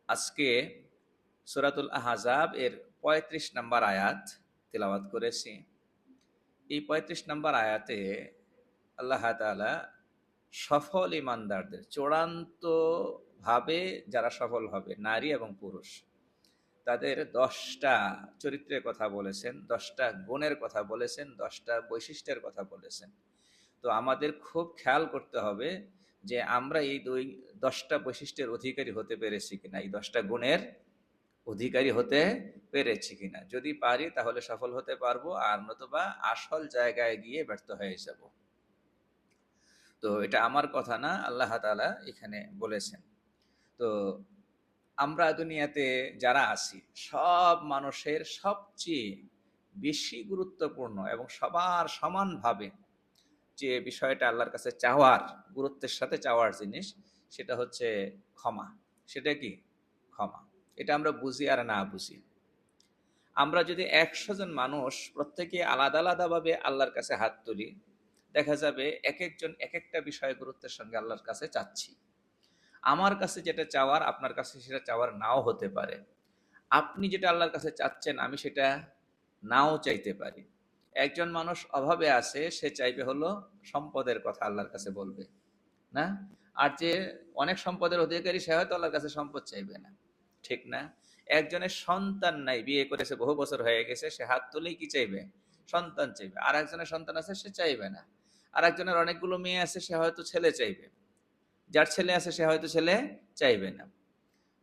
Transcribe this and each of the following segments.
আজকে সূরাতুল আহজাব এর ৩৫ নম্বর আয়াত তিলাওয়াত করেছি। এই ৩৫ নম্বর আয়াতে আল্লাহ তাআলা সফল ইমানদারদের চূড়ান্ত ভাবে যারা সফল হবে নারী এবং পুরুষ তাদের ১০টা চরিত্রের কথা বলেছেন, ১০টা গুণের কথা বলেছেন, ১০টা বৈশিষ্ট্যের কথা বলেছেন। তো আমাদের খুব খেয়াল করতে হবে যে আমরা এই ১০টা বৈশিষ্ট্যের অধিকারী হতে পেরেছি কিনা, এই ১০টা গুণের অধিকারী হতে পেরেছি কিনা। যদি পারি তাহলে সফল হতে পারবো, আর নতুবা আসল জায়গায় গিয়ে ব্যর্থ হয়ে যাব। তো এটা আমার কথা না, আল্লাহ তাআলা এখানে বলেছেন। তো আমরা দুনিয়াতে যারা আছি সব মানুষের সবচেয়ে বেশি গুরুত্বপূর্ণ এবং সবার সমানভাবে যে বিষয়টা আল্লাহর কাছে চাওয়ার, গুরুত্বের সাথে চাওয়ার জিনিস, সেটা হচ্ছে ক্ষমা। সেটা কি? ক্ষমা। এটা আমরা বুঝি আর না বুঝি। আমরা যদি ১০০ জন মানুষ প্রত্যেকে আলাদা আলাদাভাবে আল্লাহর কাছে হাত তুলি, দেখা যাবে এক একজন এক একটা বিষয় গুরুত্বের সঙ্গে আল্লাহর কাছে চাচ্ছি। আমার কাছে যেটা চাওয়ার আপনার কাছে সেটা চাওয়ার নাও হতে পারে। আপনি যেটা আল্লাহর কাছে চাচ্ছেন আমি সেটা নাও চাইতে পারি। একজন মানুষ অভাবে আছে, সে চাইবে হলো সম্পদের কথা, আল্লাহর কাছে বলবে না? আর যে অনেক সম্পদের অধিকারী সে হয়তো আল্লাহর কাছে সম্পদ চাইবে না, ঠিক না? একজনের সন্তান নাই, বিয়ে করেছে বহু বছর হয়ে গেছে, সে হাত তুলেই কি চাইবে? সন্তান চাইবে। আর একজনের সন্তান আছে সে চাইবে না। আর একজনের অনেকগুলো মেয়ে আছে, সে হয়তো ছেলে চাইবে। যার ছেলে আছে সে হয়তো ছেলে চাইবে না।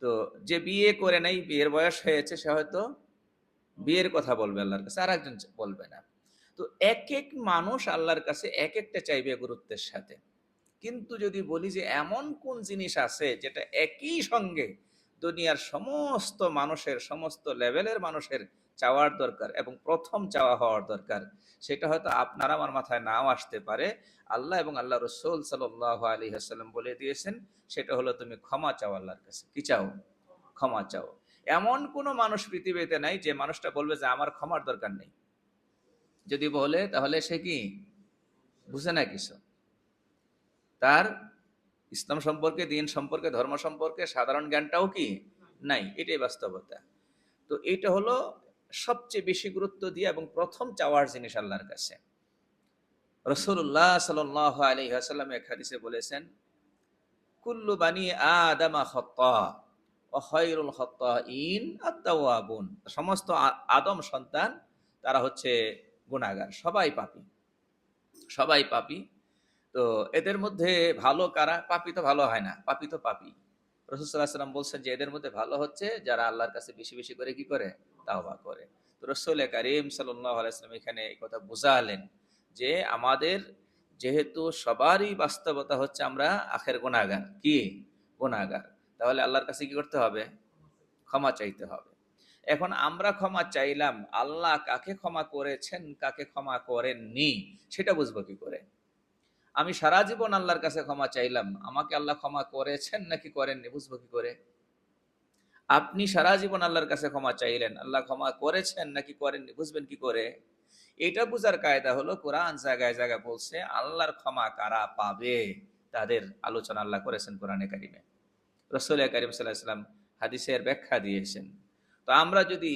তো যে বিয়ে করে নাই, বিয়ের বয়স হয়েছে, সে হয়তো বিয়ের কথা বলবে আল্লাহর কাছে, আর একজন বলবে না। তো এক এক মানুষ আল্লাহর কাছে এক একটা চাইবে গুরুত্বের সাথে। কিন্তু যদি বলি যে এমন কোন জিনিস আছে যেটা একই সঙ্গে দুনিয়ার সমস্ত মানুষের, সমস্ত লেভেলের মানুষের চাওয়ার দরকার এবং প্রথম চাওয়া হওয়ার দরকার, সেটা হয়তো আপনার আমার মাথায় নাও আসতে পারে। আল্লাহ এবং আল্লাহ রসুল সাল্লাল্লাহু আলাইহি ওয়াসাল্লাম বলে দিয়েছেন, সেটা হলো তুমি ক্ষমা চাও আল্লাহর কাছে। কি চাও? ক্ষমা চাও। এমন কোনো মানুষ পৃথিবীতে নাই যে মানুষটা বলবে যে আমার ক্ষমার দরকার নেই। যদি বলে তাহলে সে কি বুঝে না কিছু। তার ইসলাম সম্পর্কে, দিন সম্পর্কে, ধর্ম সম্পর্কে সাধারণ জ্ঞানটাও কি নাই। এটাই বাস্তবতা। তো এইটা হলো সবচেয়ে বেশি গুরুত্ব দিয়ে এবং প্রথম চাওয়ার জিনিস আল্লাহর কাছে। রাসূলুল্লাহ সাল্লাল্লাহু আলাইহি ওয়াসাল্লাম এক হাদিসে বলেছেন, কুল্লু বানি আদামা খাত্তা ওয়া খায়রুল খাত্তাইন আত-তাওয়াবুন। সমস্ত আদম সন্তান তারা হচ্ছে গুনাহগার, সবাই পাপী, সবাই পাপী। তো এদের মধ্যে ভালো কারা? পাপী তো ভালো হয় না, পাপী তো পাপী। রাসূল সাল্লাল্লাহু আলাইহি ওয়াসাল্লাম বলছেন যে এদের মধ্যে ভালো হচ্ছে যারা আল্লাহর কাছে বেশি বেশি করে কি করে? তাওবা করে। তো রাসূল কারীম সাল্লাল্লাহু আলাইহি ওয়াসাল্লাম এখানে এই কথা বুঝালেন যে আমাদের যেহেতু সবারই বাস্তবতা হচ্ছে আমরা আখের গুনাহগার। কি? গুনাহগার। তাহলে আল্লাহর কাছে কি করতে হবে? ক্ষমা চাইতে হবে। এখন আমরা ক্ষমা চাইলাম, আল্লাহ কাকে ক্ষমা করেছেন, কাকে ক্ষমা করেননি সেটা বুঝবো কি করে? আমি সারা জীবন আল্লাহর কাছে ক্ষমা চাইলাম, আমাকে আল্লাহ ক্ষমা করেছেন নাকি করেননি বুঝবো কি করে? আপনি সারা জীবন আল্লাহর কাছে ক্ষমা চাইলেন, আল্লাহ ক্ষমা করেছেন নাকি করেননি বুঝবেন কি করে? এটা বুঝার কায়দা হলো কোরআন জায়গায় জায়গায় বলছে আল্লাহর ক্ষমা কারা পাবে, তাদের আলোচনা আল্লাহ করেছেন কোরআনে কারিমে। রাসূল কারীম সাল্লাল্লাহু আলাইহি ওয়াসাল্লাম হাদিসের ব্যাখ্যা দিয়েছেন। তো আমরা যদি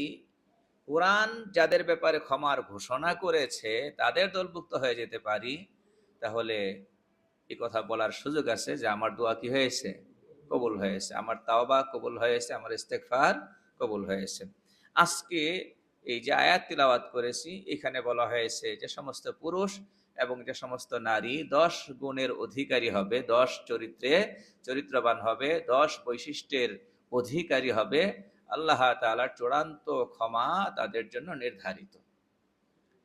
কোরআন যাদের ব্যাপারে ক্ষমার ঘোষণা করেছে তাদের দলভুক্ত হয়ে যেতে পারি, তাহলে এই কথা বলার সুযোগ আছে যে আমার দোয়া কি হয়েছে? কবুল হয়েছে, আমার তাওবা কবুল হয়েছে, আমার ইস্তেগফার কবুল হয়েছে। আজকে এই যে আয়াত তিলাওয়াত করেছি, এখানে বলা হয়েছে যে সমস্ত পুরুষ এবং যে সমস্ত নারী ১০ গুণের অধিকারী হবে, ১০ চরিত্রে চরিত্রবান হবে, ১০ বৈশিষ্ট্যের অধিকারী হবে, আল্লাহ তাআলার চূড়ান্ত ক্ষমা তাদের জন্য নির্ধারিত।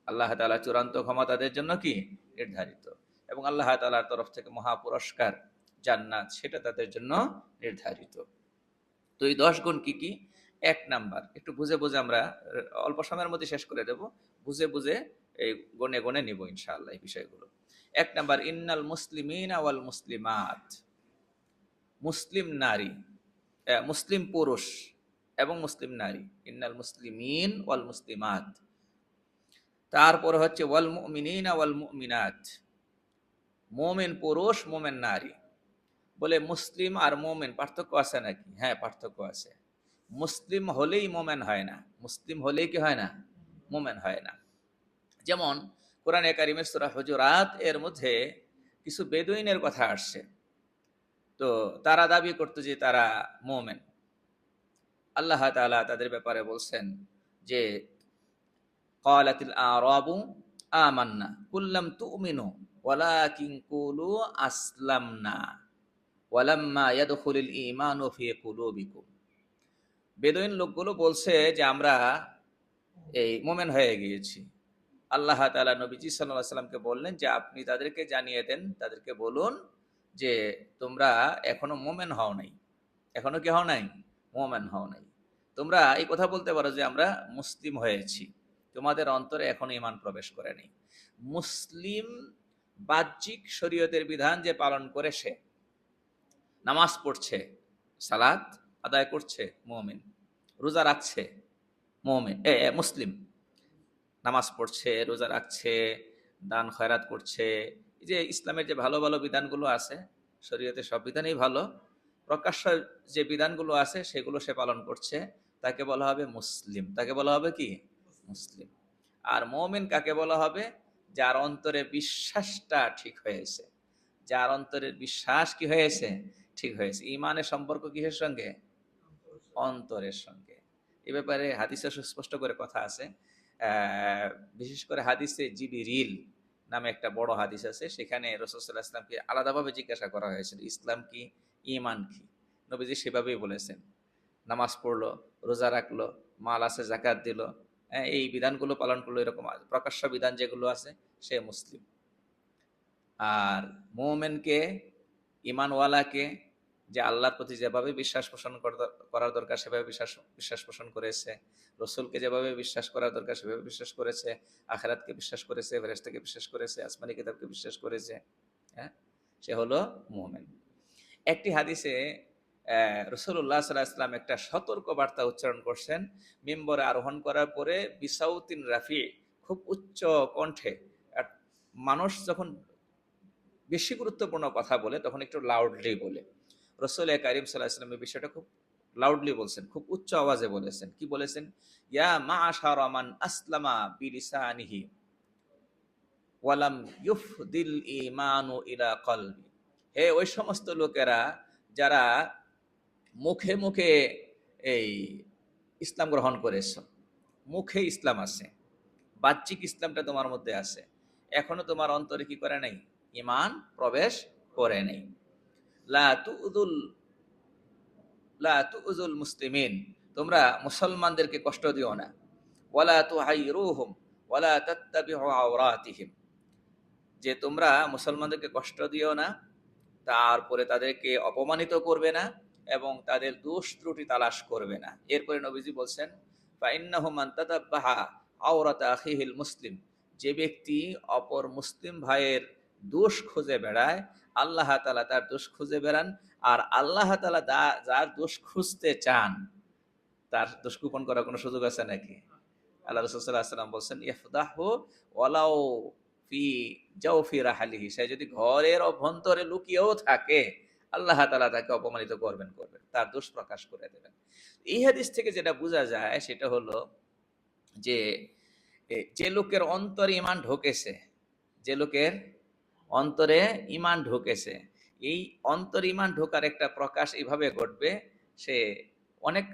আল্লাহ তাআলা চূড়ান্ত ক্ষমা তাদের জন্য কি? নির্ধারিত। এবং আল্লাহ তাআলার তরফ থেকে মহা পুরস্কার জান্নাত, সেটা তাদের জন্য নির্ধারিত। তো এই ১০ গুণ কি কি? ১ নাম্বার, একটু বুঝে বুঝে আমরা অল্প সময়ের মধ্যে শেষ করে দেব। বুঝে বুঝে এই গণে গণে নিব ইনশাআল্লাহ এই বিষয়গুলো। ১ নাম্বার, ইন্নাল মুসলিমিনা ওয়াল মুসলিমাত। মুসলিম নারী, মুসলিম পুরুষ এবং মুসলিম নারী। ইন্নাল মুসলিমিন ওয়াল মুসলিমাত। তারপরে হচ্ছে ওয়াল মুমিনিনা ওয়াল মুমিনাত। মুমিন পুরুষ, মুমিন নারী। বলে মুসলিম আর মোমেন পার্থক্য আছে নাকি? হ্যাঁ, পার্থক্য আছে। মুসলিম হলেই মোমেন হয় না, মুসলিম হলেই কি হয় না? মোমেন হয় না। যেমন কোরআনে কারিমের সূরা হুজুরাত এর মধ্যে কিছু বেদুইনের কথা আসছে। তো তারা দাবি করতো যে তারা মোমেন। আল্লাহ তাআলা তাদের ব্যাপারে বলছেন যে ক্বালাতিল আরাবু আমান্না কুল লাম তুমিনু ওয়ালাকিন কুলু আসলামনা ওয়ালাম্মা ইয়াদখুলুল ঈমানু ফি কুলুবিকুম। বেদুইন লোকগুলো বলছে যে আমরা এই মোমেন হয়ে গিয়েছি। আল্লাহ তাআলা নবীজি সাল্লাল্লাহু আলাইহি সাল্লামকে বললেন যে আপনি তাদেরকে জানিয়ে দেন, তাদেরকে বলুন যে তোমরা এখনো মোমেন হও নাই। এখনো কি হও নাই? মোমেন হও নাই। তোমরা এই কথা বলতে পারো যে আমরা মুসলিম হয়েছি, তোমাদের অন্তরে এখনো ঈমান প্রবেশ করেনি। মুসলিম বাহ্যিক শরীয়তের বিধান যে পালন করে সে নামাজ পড়ছে, সালাত আদায় করছে, মুমিন। রোজা রাখছে, মুমিন মুসলিম। নামাজ পড়ছে, রোজা রাখছে, দান খয়রাত করছে। এই যে ইসলামের যে ভালো ভালো বিধানগুলো আছে, শরীয়তের সব বিধানই ভালো, প্রকাশ্য যে বিধানগুলো আছে সেগুলো সে পালন করছে, তাকে বলা হবে মুসলিম। তাকে বলা হবে কি? মুসলিম। আর মুমিন কাকে বলা হবে? যার অন্তরে বিশ্বাসটা ঠিক হয়েছে, যার অন্তরের বিশ্বাস কি হয়েছে? ঠিক হয়েছে। ঈমানের সম্পর্ক কিসের সঙ্গে? অন্তরের সঙ্গে। এ ব্যাপারে হাদিসে সুস্পষ্ট করে কথা আছে। বিশেষ করে হাদিসে জিবরিল নামে একটা বড় হাদিস আছে, সেখানে রাসূল সাল্লাল্লাহু আলাইহি ওয়াসাল্লামকে আলাদাভাবে জিজ্ঞাসা করা হয়েছিল ইসলাম কি, ঈমান কি। নবীজি সেভাবেই বলেছেন। নামাজ পড়লো, রোজা রাখলো, মাল আছে যাকাত দিল, এই বিধানগুলো পালন করলো, এরকম প্রকাশ্য বিধান যেগুলো আছে, সে মুসলিম। আর মুমিনকে, ঈমানওয়ালাকে, যে আল্লাহর প্রতি যেভাবে বিশ্বাস পোষণ করার দরকার সেভাবে বিশ্বাস পোষণ করেছে, রসুলকে যেভাবে বিশ্বাস করার দরকার সেভাবে বিশ্বাস করেছে, আখিরাতকে বিশ্বাস করেছে, ফেরেশতাকে বিশ্বাস করেছে, আসমানি কিতাবকে বিশ্বাস করেছে, হ্যাঁ, সে হলো মুমিন। একটি হাদিসে রাসূলুল্লাহ সাল্লাল্লাহু আলাইহি ওয়াসাল্লাম একটা সতর্ক বার্তা উচ্চারণ করছেন মিম্বরে আরোহণ করার পরে, বিসাউতিন রাফি, খুব উচ্চ কণ্ঠে। আর মানুষ যখন বেশি গুরুত্বপূর্ণ কথা বলে তখন একটু লাউডলি বলে। রসুল কারীম সাল্লাল্লাহু আলাইহি ওয়াসাল্লাম এই বিষয়টা খুব লাউডলি বলছেন, খুব উচ্চ আওয়াজে বলেছেন। কি বলেছেন? ইয়া মাআশারা মান আসলামা বিলিসানিহি ওয়ালাম ইউফদিল ঈমানু ইলা কলবি। হে ওই সমস্ত লোকেরা যারা মুখে মুখে এই ইসলাম গ্রহণ করেছো, মুখে ইসলাম আছে, বাহ্যিক ইসলামটা তোমার মধ্যে আছে, এখনো তোমার অন্তরে কি করে নাই? ঈমান প্রবেশ করে নাই। লা তুযুল লা তুযুল মুসলিমিন, তোমরা মুসলমানদেরকে কষ্ট দিও না। ওয়ালা তুহাইরুহুম ওয়ালা তাত্তাবিউ আওরাতিহিম, যে তোমরা মুসলমানদেরকে কষ্ট দিও না, তারপরে তাদেরকে অপমানিত করবে না এবং তাদের দোষ ত্রুটি তালাশ করবে না। এরপরে নবীজি বলছেন ফাইন্নাহু মান তাতাব্বাহা আওরাতা আখিহিল মুসলিম, যে ব্যক্তি অপর মুসলিম ভাইয়ের দোষ খুঁজে বেড়ায়, আল্লাহ তাআলা তার দোষ খুঁজে বেড়ান। আর আল্লাহ তাআলা যার দোষ খুঁজতে চান তার দোষ গোপন করার কোনো সুযোগ আছে নাকি? আল্লাহ রাসূল সাল্লাল্লাহু আলাইহি ওয়াসাল্লাম বলছেন ইফদাহু ওয়ালাউ ফি জাওফি রাহালিহি, সে যদি ঘরের অভ্যন্তরে লুকিয়েও থাকে আল্লাহ তাআলা তাকে অপমানিত করবেন, তার দোষ প্রকাশ করে দেবেন। এই হাদিস থেকে যেটা বোঝা যায় সেটা হলো যে যে লোকের অন্তরে ঈমান ঢোকেছে, যে লোকের অন্তরে ঈমান ঢোকেছে, এই অন্তরে ঈমান ঢোকার একটা প্রকাশ এইভাবে ঘটবে, সে অনেক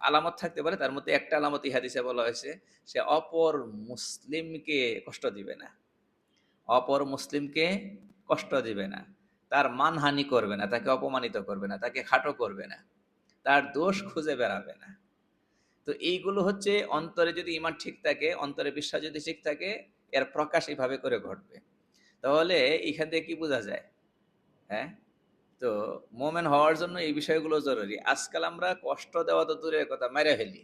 আলামত থাকতে পারে, তার মধ্যে একটা আলামত এই হাদিসে বলা হয়েছে, সে অপর মুসলিমকে কষ্ট দিবে না, অপর মুসলিমকে কষ্ট দিবে না, তার মানহানি করবে না, তাকে অপমানিত করবে না, তাকে খাটো করবে না, তার দোষ খুঁজে বেড়াবে না। তো এইগুলো হচ্ছে অন্তরে যদি ঈমান ঠিক থাকে, অন্তরে বিশ্বাস যদি ঠিক থাকে, এর প্রকাশ এইভাবে করে ঘটবে। তাহলে এখান থেকে কি বোঝা যায়? হ্যাঁ, তো মোমেন হওয়ার জন্য এই বিষয়গুলো জরুরি। আজকাল আমরা কষ্ট দেওয়া তো দূরের কথা, মেরে ফেলি।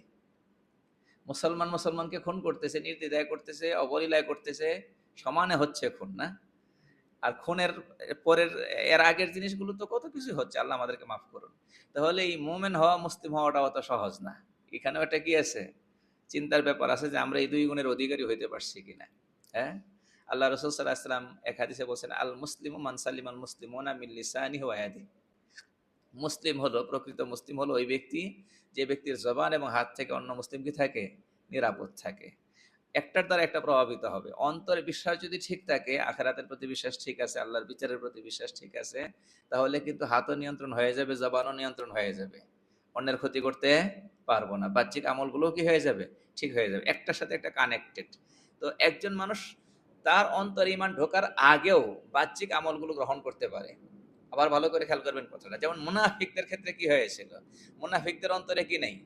মুসলমানকে খুন করতেছে, নির্দ্বিধায় করতেছে, অবলীলায় করতেছে, সমানে হচ্ছে খুন, না? আর খুনের পরের এর আগের জিনিসগুলো তো কত কিছু হচ্ছে, আল্লাহ আমাদেরকে মাফ করুন। তাহলে এই মোমেন হওয়া, মুসলিম হওয়াটা অত সহজ না। এখানেও একটা কি আছে? চিন্তার ব্যাপার আছে যে আমরা এই দুই গুণের অধিকারী হইতে পারছি কিনা। হ্যাঁ, আল্লাহ রাসূল সাল্লাল্লাহু আলাইহি ওয়াসাল্লাম এক হাদিসে বলছেন আল মুসলিমু মান সালিমাল মুসলিমুনা মিন লিসানিহি ওয়া ইয়াদিহি, মুসলিম হলো, প্রকৃত মুসলিম হলো ওই ব্যক্তি যে ব্যক্তির জবান এবং হাত থেকে অন্য মুসলিম কি থাকে, নিরাপদ থাকে। একটার দ্বারা একটা প্রভাবিত হবে। অন্তরে বিশ্বাস যদি ঠিক থাকে, আখিরাতের প্রতি বিশ্বাস ঠিক আছে, আল্লাহর বিচারের প্রতি বিশ্বাস ঠিক আছে, তাহলে কিন্তু হাতও নিয়ন্ত্রণ হয়ে যাবে, জবানও নিয়ন্ত্রণ হয়ে যাবে, অন্যের ক্ষতি করতে পারবো না, বাহ্যিক আমলগুলো কি হয়ে যাবে, ঠিক হয়ে যাবে, একটার সাথে একটা কানেক্টেড। তো একজন মানুষ তার অন্তরে ঈমান ঢোকার আগেও বাহ্যিক আমলগুলো গ্রহণ করতে পারে। আবার ভালো করে খেয়াল করবেন কথাটা, যেমন মুনাফিকদের ক্ষেত্রে কি হয়েছিল, মুনাফিকদের অন্তরে কি নেই,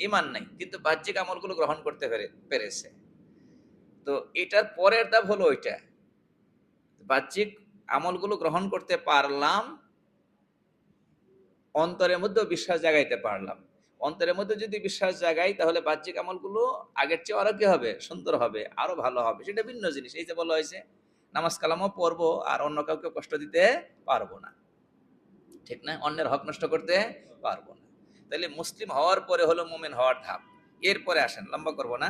ঈমান নাই, কিন্তু বাহ্যিক আমলগুলো গ্রহণ করতে পেরেছে। তো এটার পরের ধাপ হলো ওইটা, বাহ্যিক আমলগুলো গ্রহণ করতে পারলাম, অন্তরের মধ্যেও বিশ্বাস জাগাইতে পারলাম। অন্তরের মধ্যে যদি বিশ্বাস জাগাই, তাহলে বাহ্যিক আমলগুলো আগের চেয়ে আরো কি হবে, সুন্দর হবে, আরো ভালো হবে, সেটা ভিন্ন জিনিস। এই যে বলা হয়েছে নামাজ কালামও পড়বো আর অন্য কাউকে কষ্ট দিতে পারবো না, ঠিক না, অন্যের হক নষ্ট করতে পারবো না। তাহলে মুসলিম হওয়ার পরে হলো মুমিন হওয়ার ধাপ। এরপরে আসেন, লম্বা করবো না,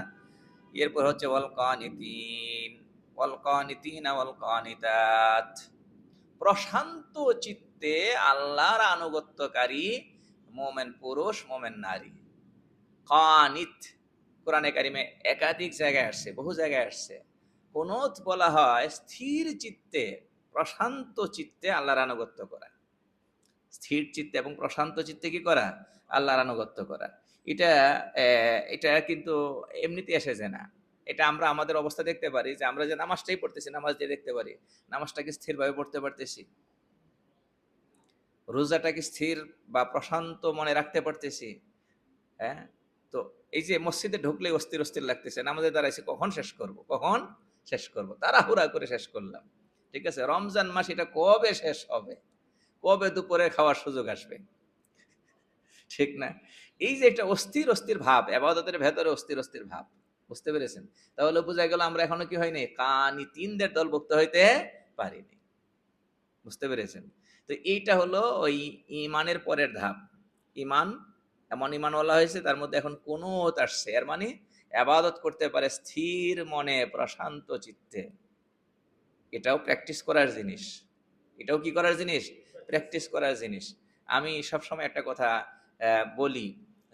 এরপর হচ্ছে ওয়াল কানিতিন, ওয়াল কানিতিন ওয়াল কানিতাত, প্রশান্ত চিত্তে আল্লাহর আনুগত্যকারী মোমেন পুরুষ মোমেন নারী। কানিত কোরআনে কারিমে একাধিক জায়গায় আসছে, বহু জায়গায় আসছে। কুনুত বলা হয় স্থির চিত্তে, প্রশান্ত চিত্তে আল্লাহর আনুগত্য করা। স্থির চিত্তে এবং প্রশান্ত চিত্তে কি করা, আল্লাহর আনুগত্য করা। এটা এটা কিন্তু এমনিতে এসেছে না, এটা আমরা আমাদের অবস্থা দেখতে পারি, যে আমরা যে নামাজটাই পড়তেছি, নামাজ দিয়ে দেখতে পারি নামাজটাকে স্থিরভাবে পড়তে পারতেছি, রোজাটাকে স্থির বা প্রশান্ত মনে রাখতে পারতেছি। হ্যাঁ, তো এই যে মসজিদে ঢুকলে অস্থির অস্থির লাগতেছে, নামাজে দাঁড়াইছি কখন শেষ করব, কখন শেষ করব, তাড়াহুড়া করে শেষ করলাম। ঠিক আছে, রমজান মাস এটা কবে শেষ হবে, কবে দুপুরে খাওয়ার সুযোগ আসবে, ঠিক না। এই যে একটা অস্থির অস্থির ভাব, ইবাদতের ভেতরে অস্থির অস্থির ভাব, বুঝতে পেরেছেন? তাহলে বোঝা গেল আমরা এখনো কি হয়নি, কানি তিনদের দলভুক্ত হইতে পারিনি, বুঝতে পেরেছেন? তো এইটা হলো ওই ইমানের পরের ধাপ। ইমান, এমন ইমান বলা হয়েছে তার মধ্যে এখন কুনুত আসছে, এর মানে ইবাদত করতে পারে স্থির মনে, প্রশান্ত চিত্তে। এটাও প্র্যাকটিস করার জিনিস, এটাও কি করার জিনিস, প্র্যাকটিস করার জিনিস। আমি সবসময় একটা কথা বলি,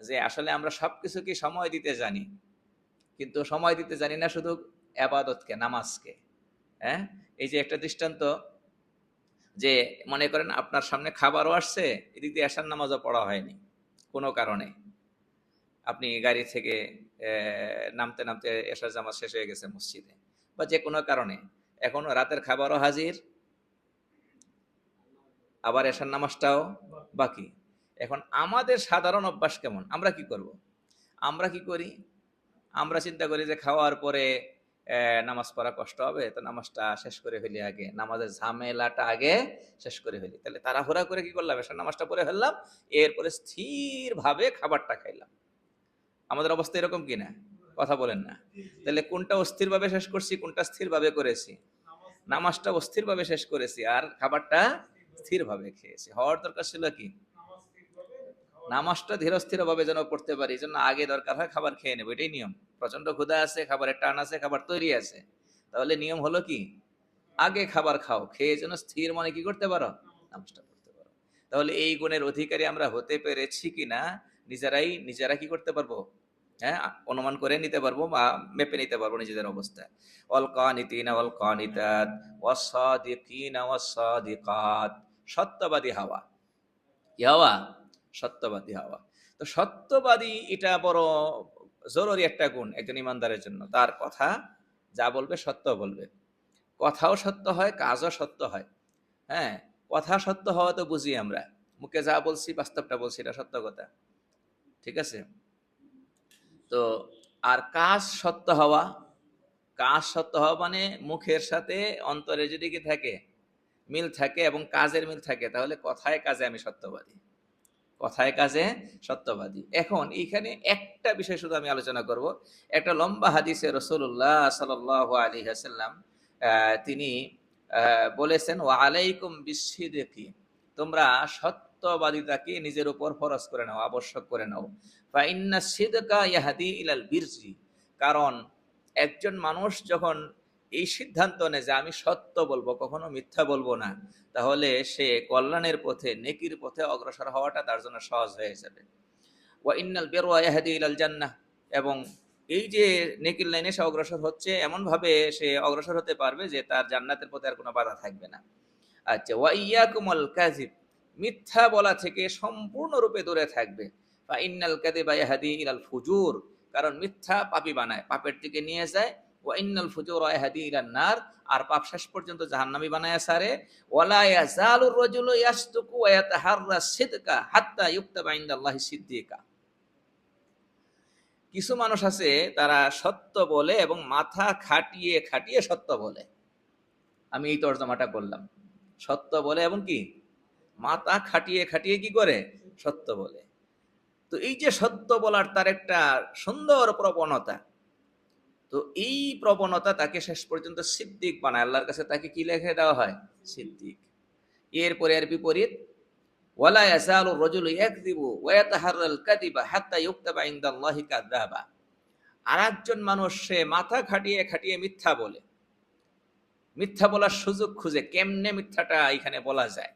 যে আসলে আমরা সবকিছুকে সময় দিতে জানি, কিন্তু সময় দিতে জানি না শুধু আবাদতকে, নামাজকে। হ্যাঁ, এই যে একটা দৃষ্টান্ত, যে মনে করেন আপনার সামনে খাবারও আসছে, এদিক দিয়ে আসার নামাজও পড়া হয়নি কোনো কারণে, আপনি গাড়ি থেকে নামতে নামতে এশার জামাত শেষ হয়ে গেছে মসজিদে, বা যে কোনো কারণে এখনো রাতের খাবারও হাজির, আবার এশার নামাজটাও বাকি। এখন আমাদের সাধারণ অভ্যাস কেমন, আমরা কি করব, আমরা কি করি, আমরা চিন্তা করি যে খাওয়ার পরে নামাজ পড়া কষ্ট হবে, তো নামাজটা শেষ করে ফেলি, আগে নামাজের ঝামেলাটা আগে শেষ করে ফেলি। তাহলে তাড়াহুড়া করে কি করলাম, এশার নামাজটা পড়ে ফেললাম, এরপরে স্থির ভাবে খাবারটা খাইলাম। আমাদের অবস্থা এরকম কিনা, কথা বলেন না? তাহলে কোনটা অস্থির ভাবে শেষ করছি, কোনটা স্থির ভাবে করেছি? নামাজটা অস্থির ভাবে শেষ করেছি, আর খাবারটা স্থির ভাবে খেয়েছি। হওয়ার দরকার ছিল কি, নামাজটা ধীরস্থির ভাবে যেন পড়তে পারি, এই জন্য আগে দরকার হয় খাবার খেয়ে নেবো, এটাই নিয়ম। প্রচন্ড ক্ষুধা আছে, খাবারের টান আছে, খাবার তৈরি আছে, তাহলে নিয়ম হলো কি, আগে খাবার খাও, খেয়ে যেন স্থির মনে কি করতে পারো, নামাজটা পড়তে পারো। তাহলে এই গুণের অধিকারী আমরা হতে পেরেছি কিনা, নিজেরা কি করতে পারবো, হ্যাঁ, অনুমান করে নিতে পারবো বা মেপে নিতে পারবো নিজেদের অবস্থায়। অল কানিতিনা ওয়াল কানিতাত ওয়াস-সাদিকিনা ওয়াস-সাদিকাত, সত্যবাদী হওয়া, কি হওয়া, সত্যবাদী হওয়া। তো সত্যবাদী এটা বড় জরুরি একটা গুণ একজন ইমানদারের জন্য। তার কথা যা বলবে সত্য বলবে, কথাও সত্য হয়, কাজও সত্য হয়। হ্যাঁ, কথা সত্য হওয়া তো বুঝি আমরা, মুখে যা বলছি বাস্তবটা বলছি, এটা সত্য কথা, ঠিক আছে। তো আর কাজ সত্য হওয়া, কাজ সত্য হওয়া মানে মুখের সাথে অন্তরে যদি কি থাকে, মিল থাকে এবং কাজের মিল থাকে, তাহলে কথায় কাজে আমি সত্যবাদী, কথায় কাজে সত্যবাদী। এখন এইখানে একটা বিষয় শুধু আমি আলোচনা করব। একটা লম্বা হাদিসে রাসূলুল্লাহ সাল্লাল্লাহু আলাইহি ওয়াসাল্লাম তিনি বলেছেন, ওয়া আলাইকুম বিসসিদকি, তোমরা সত্যবাদিতাকে নিজের উপর ফরজ করে নাও, আবশ্যক করে নাও। ফা ইন্নাস সিদকা ইয়াহদি ইলাল বিররি, কারণ একজন মানুষ যখন এই সিদ্ধান্ত নেয় যে আমি সত্য বলবো, কখনো মিথ্যা বলবো না, তাহলে সে কল্যাণের পথে, নেকির পথে অগ্রসর হওয়াটা তার জন্য সহজ হয়ে যাবে। ওয়া ইন্নাল বিররা ইয়াহদি ইলাল জান্নাহ, এবং এই যে নেকির লাইনে সে অগ্রসর হচ্ছে, এমন ভাবে সে অগ্রসর হতে পারবে যে তার জান্নাতের পথে আর কোনো বাধা থাকবে না। আচ্ছা, ওয়া ইয়াকুমুল কাযিব, মিথ্যা বলা থেকে সম্পূর্ণরূপে দূরে থাকবে। ফা ইন্নাল কাযিবা ইয়াহদি ইলাল ফুজুর, কারণ মিথ্যা পাপী বানায়, পাপের দিকে নিয়ে যায়। ওয়া ইন্নাল ফুজুরা ইয়াহদি ইলান নার, আর পাপ শেষ পর্যন্ত জাহান্নামী বানায় সারে। ওয়ালা ইয়াজালুর রাজুলু ইয়াসদুকু ওয়া ইয়াতাহাররা সিদকা হাত্তা ইউকতাবা ইনদাল্লাহি সিদ্দিকা। কিছু মানুষ আছে তারা সত্য বলে এবং মাথা খাটিয়ে খাটিয়ে সত্য বলে। আমি এই তর্জমাটা করলাম, সত্য বলে এবং কি মাথা খাটিয়ে খাটিয়ে কি করে সত্য বলে। তো এই যে সত্য বলার তার একটা সুন্দর প্রবণতা, তো এই প্রবণতা তাকে শেষ পর্যন্ত সিদ্দিক বানায়। আল্লাহর কাছে তাকে কি লিখে দেওয়া হয়? সিদ্দিক। এরপরে এর বিপরীত, ওয়ালা ইয়াজালু রাজুলু ইয়াকযিবু ওয়া ইয়াতাহাররাল কাযিবা হাত্তা ইউকতাবা ইনদাল্লাহি কাযযাবা। আরেকজন মানুষ সে মাথা খাটিয়ে খাটিয়ে মিথ্যা বলে, মিথ্যা বলার সুযোগ খুঁজে কেমনে মিথ্যাটা এখানে বলা যায়,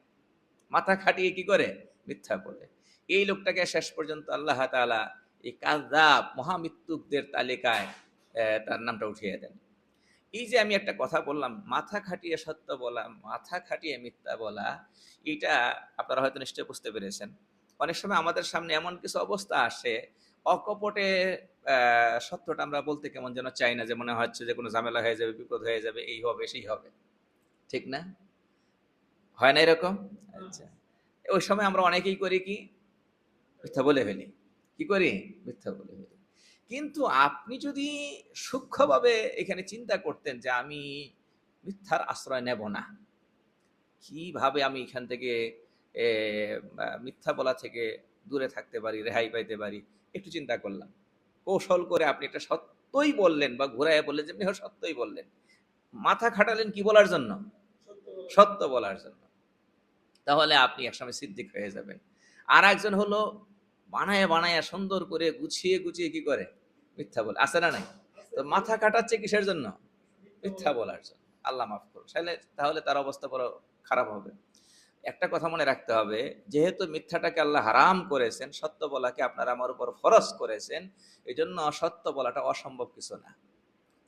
মাথা খাটিয়ে কি করে মিথ্যা বলে। এই লোকটাকে শেষ পর্যন্ত আল্লাহ তাআলা এই কাযযাব, মহামৃত্যুকদের তালিকায় তার নামটা উঠিয়ে দেন। এই যে আমি একটা কথা বললাম, মাথা খাটিয়ে সত্য বলা, মাথা খাটিয়ে মিথ্যা বলা, এটা আপনারা হয়তো নিশ্চয়ই বুঝতে পেরেছেন। অনেক সময় আমাদের সামনে এমন কিছু অবস্থা আসে, অকপটে সত্যটা আমরা বলতে কেমন যেন চাই না, যে মনে হচ্ছে যে কোনো ঝামেলা হয়ে যাবে, বিপদ হয়ে যাবে, এই হবে সেই হবে, ঠিক না? হয় না এরকম? আচ্ছা, ওই সময় আমরা অনেকেই করি কি, মিথ্যা বলে ফেলি। কি করি? মিথ্যা বলে ফেলি। কিন্তু আপনি যদি সূক্ষ্মভাবে এখানে চিন্তা করতেন যে আমি মিথ্যার আশ্রয় নেব না, কিভাবে আমি এখান থেকে মিথ্যা বলা থেকে দূরে থাকতে পারি, রেহাই পাইতে পারি, একটু চিন্তা করলাম। কৌশল করে আপনি একটা সত্যই বললেন, বা ঘুরাইয়া বললেন যে আপনি সত্যই বললেন। মাথা খাটালেন কি বলার জন্য? সত্য বলার জন্য। তাহলে আপনি একসময় সিদ্দিক হয়ে যাবেন। আর একজন হলো বানায় বানায় সুন্দর করে গুছিয়ে গুছিয়ে কি করে মিথ্যা বলে, আছে না নাই? তো মাথা কাটাচ্ছে কিসের জন্য? মিথ্যা বলার জন্য। আল্লাহ মাফ করুন। তাহলে তার অবস্থা বড় খারাপ হবে। একটা কথা মনে রাখতে হবে, যেহেতু মিথ্যাটাকে আল্লাহ হারাম করেছেন, সত্য বলাকে আপনারা আমার উপর ফরজ করেছেন, এই জন্য সত্য বলাটা অসম্ভব কিছু না।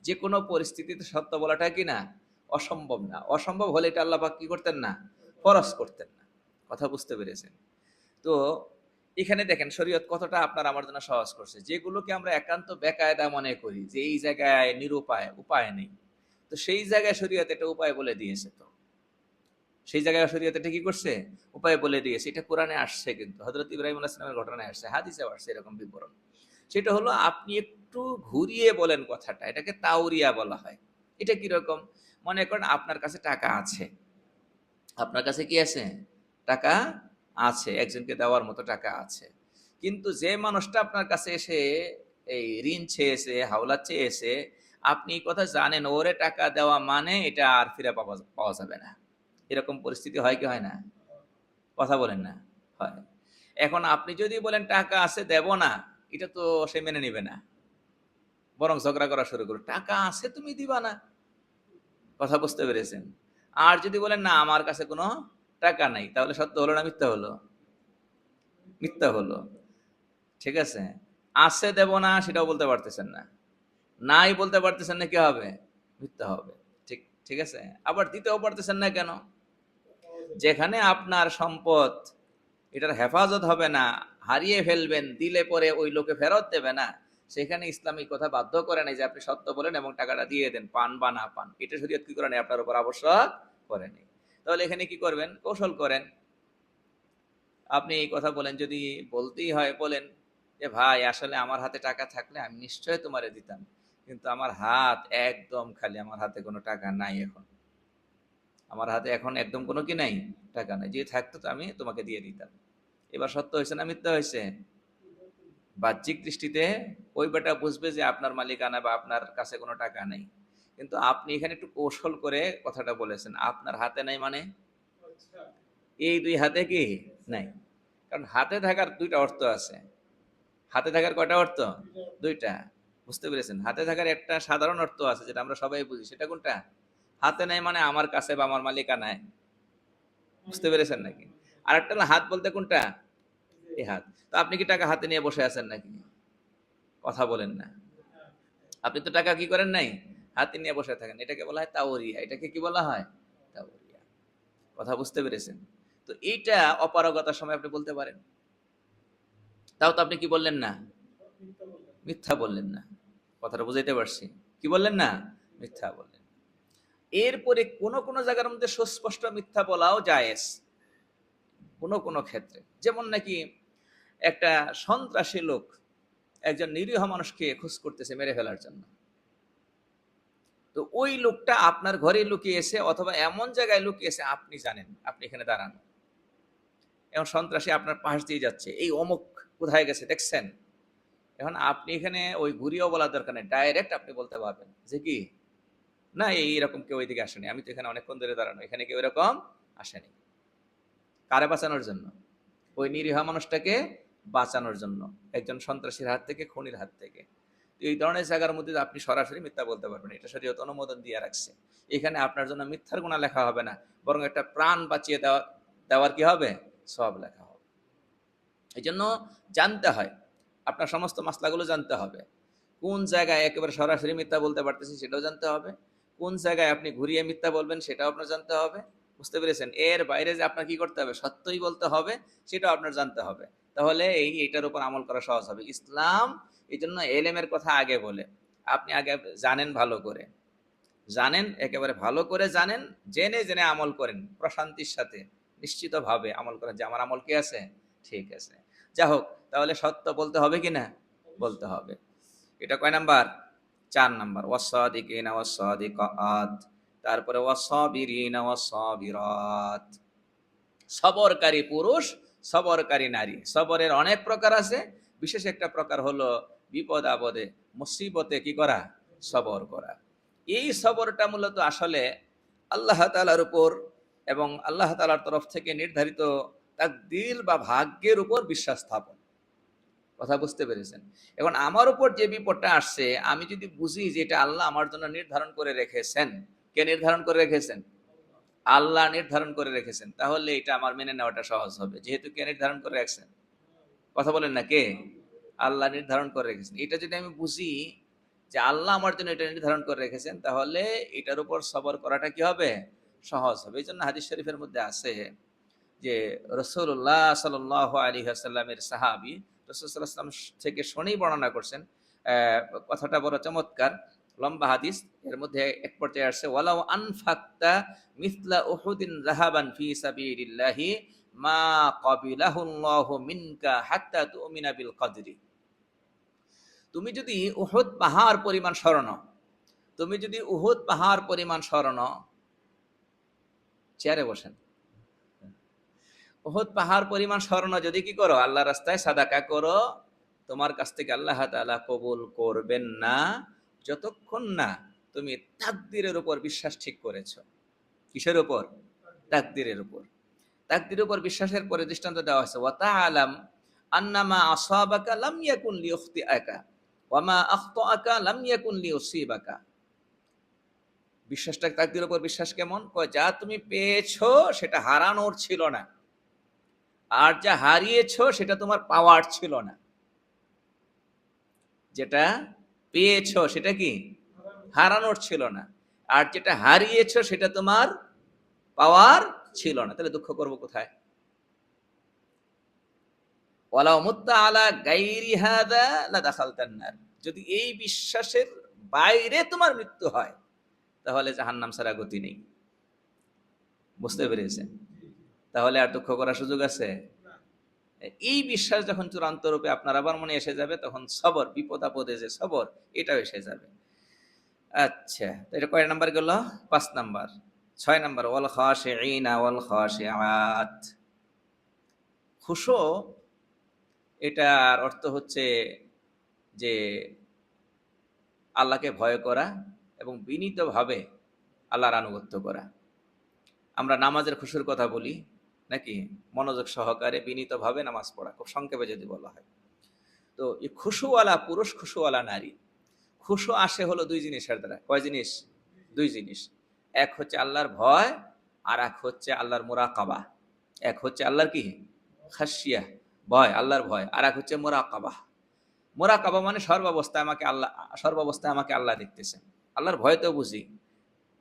যে কোনো পরিস্থিতিতে সত্য বলাটা কি না অসম্ভব না। অসম্ভব হলে এটা আল্লাহ পাক কি করতেন না? ফরজ করতেন না। কথা বুঝতে পেরেছেন? তো এখানে দেখেন শরীয়ত কতটা আপনার আমার জন্য সহজ করছে। যেগুলোকে আমরা একান্ত বেকায়দা মনে করি যে এই জায়গায় নিরুপায়, উপায় নেই, তো সেই জায়গায় শরীয়ত একটা উপায় বলে দিয়েছে। তো সেই জায়গায় শরীয়ত এটা কি করছে? উপায় বলে দিয়েছে। এটা কোরআনে আসছে, কিন্তু হযরত ইব্রাহিম আলাইহিস সালামের ঘটনায় আসছে, হাদিসেও আসছে এরকম বিবরণ। সেটা হলো আপনি একটু ঘুরিয়ে বলেন কথাটা, এটাকে তাওরিয়া বলা হয়। এটা কিরকম? মনে করেন আপনার কাছে টাকা আছে, আপনার কাছে কি আছে? টাকা আছে, একজনকে দেওয়ার মতো টাকা আছে। কিন্তু যে মানুষটা আপনার কাছে এসে এই ঋণ চেয়েছে, হাওলাত চেয়েছে, আপনি এই কথা জানেন ওরে টাকা দেওয়া মানে এটা আর ফিরে পাওয়া পাওয়া যাবে না। এরকম পরিস্থিতি হয় কি হয় না? কথা বলেন না? হয়। এখন আপনি যদি বলেন টাকা আছে দেব না, এটা তো সে মেনে নিবে না, বরং ঝগড়া করা শুরু করবে, টাকা আছে তুমি দিবা না। কথা বুঝতে পেরেছেন? আর যদি বলেন না আমার কাছে কোনো টাকা নাই, তাহলে সত্য হলো না মিথ্যা হলো? মিথ্যা হলো। ঠিক আছে? আছে দেব না সেটাও বলতে পারতেছেন না, নাই বলতে পারতেছেন না, কি হবে? মিথ্যা হবে। ঠিক ঠিক আছে? আবার দিতেও পারতেছেন না কেন? যেখানে আপনার সম্পদ, এটার হেফাজত হবে না, হারিয়ে ফেলবেন, দিলে পরে ওই লোকে ফেরত দেবে না, সেখানে ইসলামিক কথা বাধ্য করে নাই যে আপনি সত্য বলেন এবং টাকাটা দিয়ে দেন, পান বা না পান। এটা শরীয়ত কি করে নাই? আপনার উপর আবশ্যক করে নেই। তাহলে এখানে কি করবেন? কৌশল করেন। আপনি এই কথা বলেন, যদি বলতেই হয় বলেন যে ভাই আসলে আমার হাতে টাকা থাকলে আমি নিশ্চয় তোমারে দিতাম, কিন্তু আমার হাত একদম খালি, আমার হাতে কোনো টাকা নাই এখন, আমার হাতে এখন একদম কোনো কি নাই, টাকা নাই, যে থাকতো তো আমি তোমাকে দিয়ে দিতাম। এবার সত্য হয়েছে না মিথ্যা হয়েছে? বাহ্যিক দৃষ্টিতে ওই বেটা বুঝবে যে আপনার মালিকানা বা আপনার কাছে কোনো টাকা নেই, কিন্তু আপনি এখানে একটু কৌশল করে কথাটা বলেছেন, আপনার হাতে নাই মানে এই দুই হাতে কি নাই। কারণ হাতে থাকার দুইটা অর্থ আছে। হাতে থাকার কয়টা অর্থ? দুইটা। বুঝতে পেরেছেন? হাতে থাকার একটা সাধারণ অর্থ আছে যেটা আমরা সবাই বুঝি, সেটা কোনটা? হাতে নাই মানে আমার কাছে বা আমার মালিকানায়। বুঝতে পেরেছেন নাকি? আর একটা হলো হাত বলতে কোনটা? এই হাত। তো আপনি কি টাকা হাতে নিয়ে বসে আছেন নাকি? কথা বলেন না। আপনি তো টাকা কি করেন নাই? হাতে নিয়ে বসে থাকেন। এটাকে বলা হয় তাওরিয়া। এটাকে কি বলা হয়? তাওরিয়া। কথা বুঝতে পেরেছেন? তো এইটা অপারগতার সময় আপনি বলতে পারেন। তাও তো আপনি কি বললেন না? মিথ্যা বললেন না। কথাটা বুঝাইতে পারছি? কি বললেন না? মিথ্যা বললেন। এরপরে কোন কোন জায়গার মধ্যে সুস্পষ্ট মিথ্যা বলাও জায়েজ। কোন কোন ক্ষেত্রে। যেমন নাকি একটা সন্ত্রাসী লোক একজন নিরীহ মানুষকে খোঁজ করতেছে মেরে ফেলার জন্য। তো ওই লোকটা আপনার ঘরে লুকিয়েছে অথবা এমন জায়গায় লুকিয়েছে আপনি জানেন, আপনি এখানে দাঁড়ানো। এখন সন্ত্রাসী আপনার পাশ দিয়ে যাচ্ছে, এই অমুক কোথায় গেছে দেখছেন? এখন আপনি এখানে ওই ঘুরিয়েও বলার দরকার নেই, ডাইরেক্ট আপনি বলতে পারবেন যে কি না এইরকম কেউ ওইদিকে আসেনি, আমি তো এখানে অনেকক্ষণ ধরে দাঁড়ানো, এখানে কেউ এরকম আসেনি। কারে বাঁচানোর জন্য? ওই নিরীহ মানুষটাকে বাঁচানোর জন্য, একজন সন্ত্রাসীর হাত থেকে, খুনির হাত থেকে। এই ধরনের জায়গার মধ্যে আপনি সরাসরি মিথ্যা বলতে পারবেন, এটা শরীয়ত অনুমোদন দিয়ে রাখছে। এখানে আপনার জন্য মিথ্যার গুণা লেখা হবে না, বরং একটা প্রাণ বাঁচিয়ে দেওয়ার কি হবে? সব লেখা হবে। এই জন্য জানতে হয়, আপনার সমস্ত মাসলাগুলো জানতে হবে। কোন জায়গায় একেবারে সরাসরি মিথ্যা বলতে পারতেছি সেটাও জানতে হবে, কোন জায়গায় আপনি ঘুরিয়ে মিথ্যা বলবেন সেটাও আপনার জানতে হবে। বুঝতে পেরেছেন? এর বাইরে যে আপনার কি করতে হবে, সত্যই বলতে হবে, সেটাও আপনার জানতে হবে। তাহলে এইটার উপর আমল করা সহজ হবে। ইসলাম এই জন্য এলেমের কথা আগে বলে, আপনি আগে জানেন, ভালো করে জানেন, একেবারে ভালো করে জানেন, জেনে জেনে আমল করেন প্রশান্তির সাথে, নিশ্চিতভাবে আমল করেন যে আমার আমল কি আছে, ঠিক আছে। যা হোক, তাহলে সত্য বলতে হবে কি না? বলতে হবে। এটা কয় নাম্বার? 4 নাম্বার। ওয়াসাদিকিনা ওয়াসাদিকাত, তারপরে ওয়াসাবিরিনা ওয়াসাবিরাত। সবরকারী পুরুষ, সবরকারী নারী। সবরের অনেক প্রকার আছে, বিশেষ একটা প্রকার হলো বিপদ আপদে, মুসিবতে কি করা? সবর করা। এই সবরটা মূলত আসলে আল্লাহ তাআলার উপর এবং আল্লাহ তাআলার তরফ থেকে নির্ধারিত তাকদীর বা ভাগ্যের উপর বিশ্বাস স্থাপন। কথা বুঝতে পেরেছেন? এখন আমার উপর যে বিপদটা আসছে, আমি যদি বুঝি যে এটা আল্লাহ আমার জন্য নির্ধারণ করে রেখেছেন। কে নির্ধারণ করে রেখেছেন? আল্লাহ নির্ধারণ করে রেখেছেন। তাহলে এটা আমার মেনে নেওয়াটা সহজ হবে। যেহেতু কে নির্ধারণ করে রাখছেন? কথা বলেন না, কে? আল্লাহ নির্ধারণ করে রেখেছেন। এটা যদি আমি বুঝি যে আল্লাহ আমার জন্য এটা নির্ধারণ করে রেখেছেন, তাহলে এটার উপর সবর করাটা কি হবে? সহজ হবে। এই জন্য হাদিস শরীফের মধ্যে আছে যে রাসূলুল্লাহ সাল্লাল্লাহু আলাইহি ওয়াসাল্লামের সাহাবী রাসূল সাল্লাল্লাহু আলাইহি ওয়াসাল্লাম থেকে শুনেই বর্ণনা করছেন। কথাটা বড় চমৎকার, লম্বা হাদিস। এর মধ্যে এক পর্যায়ে আসছে ওয়ালাউ আনফাকতা মিসলা উহুদিন যাহাবান ফি সাবিলিল্লাহি মা ক্বাবিলাহু আল্লাহু মিনকা হাত্তা তুমিনা বিল কদরি। তুমি যদি উহুদ পাহাড় পরিমাণ স্বর্ণ, তুমি যদি উহুদ পাহাড় পরিমাণ স্বর্ণ, চেয়ারে বসেন, উহুদ পাহাড় পরিমাণ স্বর্ণ যদি কি করো, আল্লাহ রাস্তায় সাদাকা করো, তোমার কাছ থেকে আল্লাহ তাআলা কবুল করবেন না যতক্ষণ না তুমি তাকদীরের উপর বিশ্বাস ঠিক করেছো। কিসের উপর? তাকদীরের উপর। তাকদীরের উপর বিশ্বাসের পরে দৃষ্টান্ত দেওয়া হয়েছে ওয়া তাআলাম আন্নামা আসাবাকা লাম ইয়াকুন লিইখতিআকা ওয়া মা আখতাআকা লাম ইয়াকুন লিউসিবাকা। বিশ্বাসটা, তাকদীরের উপর বিশ্বাস কেমন? কয় যা তুমি পেয়েছো সেটা হারানোর ছিল না, আর যা হারিয়েছো সেটা তোমার পাওয়ার ছিল না। যেটা পেয়েছো সেটা কি? হারানোর ছিল না। আর যেটা হারিয়েছো সেটা তোমার পাওয়ার ছিল না। তাহলে দুঃখ করবো কোথায়? ওয়ালাউ মুত্তা আলা গায়রি হাযা লাদাখালতান নার। যদি এই বিশ্বাসের বাইরে তোমার মৃত্যু হয়, তাহলে জাহান্নাম ছাড়া গতি নেই। বুঝতে পেরেছেন? তাহলে আর দুঃখ করার সুযোগ আছে? এই বিশ্বাস যখন চূড়ান্ত রূপে আপনার আবার মনে এসে যাবে, তখন সবর, বিপদ আপদে যে সবর, এটাও এসে যাবে। আচ্ছা, তো এটা কয় নাম্বার গেল? 5 নাম্বার। 6 নাম্বার ওয়াল খাশিঈনা ওয়াল খাশিআত। খুশু, এটার অর্থ হচ্ছে যে আল্লাহকে ভয় করা এবং বিনীতভাবে আল্লাহর আনুগত্য করা। আমরা নামাজের খুশুর কথা বলি নাকি? মনোযোগ সহকারে বিনীতভাবে নামাজ পড়া, খুব সংক্ষেপে যদি বলা হয়। তো এই খুশুওয়ালা পুরুষ, খুশুওয়ালা নারী, খুশু আসে হলো দুই জিনিসের দ্বারা। কয় জিনিস? দুই জিনিস। এক হচ্ছে আল্লাহর ভয়, আর এক হচ্ছে আল্লাহর মুরাকাবা। এক হচ্ছে আল্লাহর কি? খাসিয়া, ভয়, আল্লাহর ভয়। আর এক হচ্ছে মুরাকাবা। মুরাকাবা মানে সর্বাবস্থায় আমাকে আল্লাহ দেখতেছেন। আল্লাহর ভয় তো বুঝি।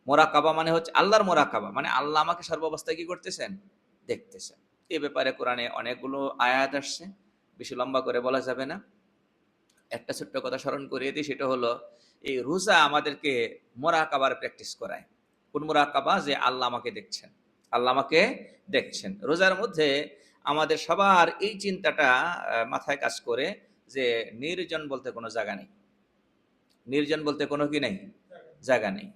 মোরাকাবা মানে হচ্ছে আল্লাহর মোরাকাবা, মানে আল্লাহ আমাকে সর্বাবস্থায় কি করতেছেন? দেখতেছেন। এ ব্যাপারে কোরআনে অনেকগুলো আয়াত আসছে, বেশি লম্বা করে বলা যাবে না। একটা ছোট্ট কথা স্মরণ করিয়ে দিই, সেটা হলো এই রোজা আমাদেরকে মোরাকাবার প্র্যাকটিস করায়। কোন মোরাকাবা? যে আল্লাহ আমাকে দেখছেন, আল্লাহ আমাকে দেখছেন। রোজার মধ্যে আমাদের সবার এই চিন্তাটা মাথায় কাজ করে যে নির্জন বলতে কোনো জায়গা নেই। নির্জন বলতে কোনো কি নেই? জায়গা নেই।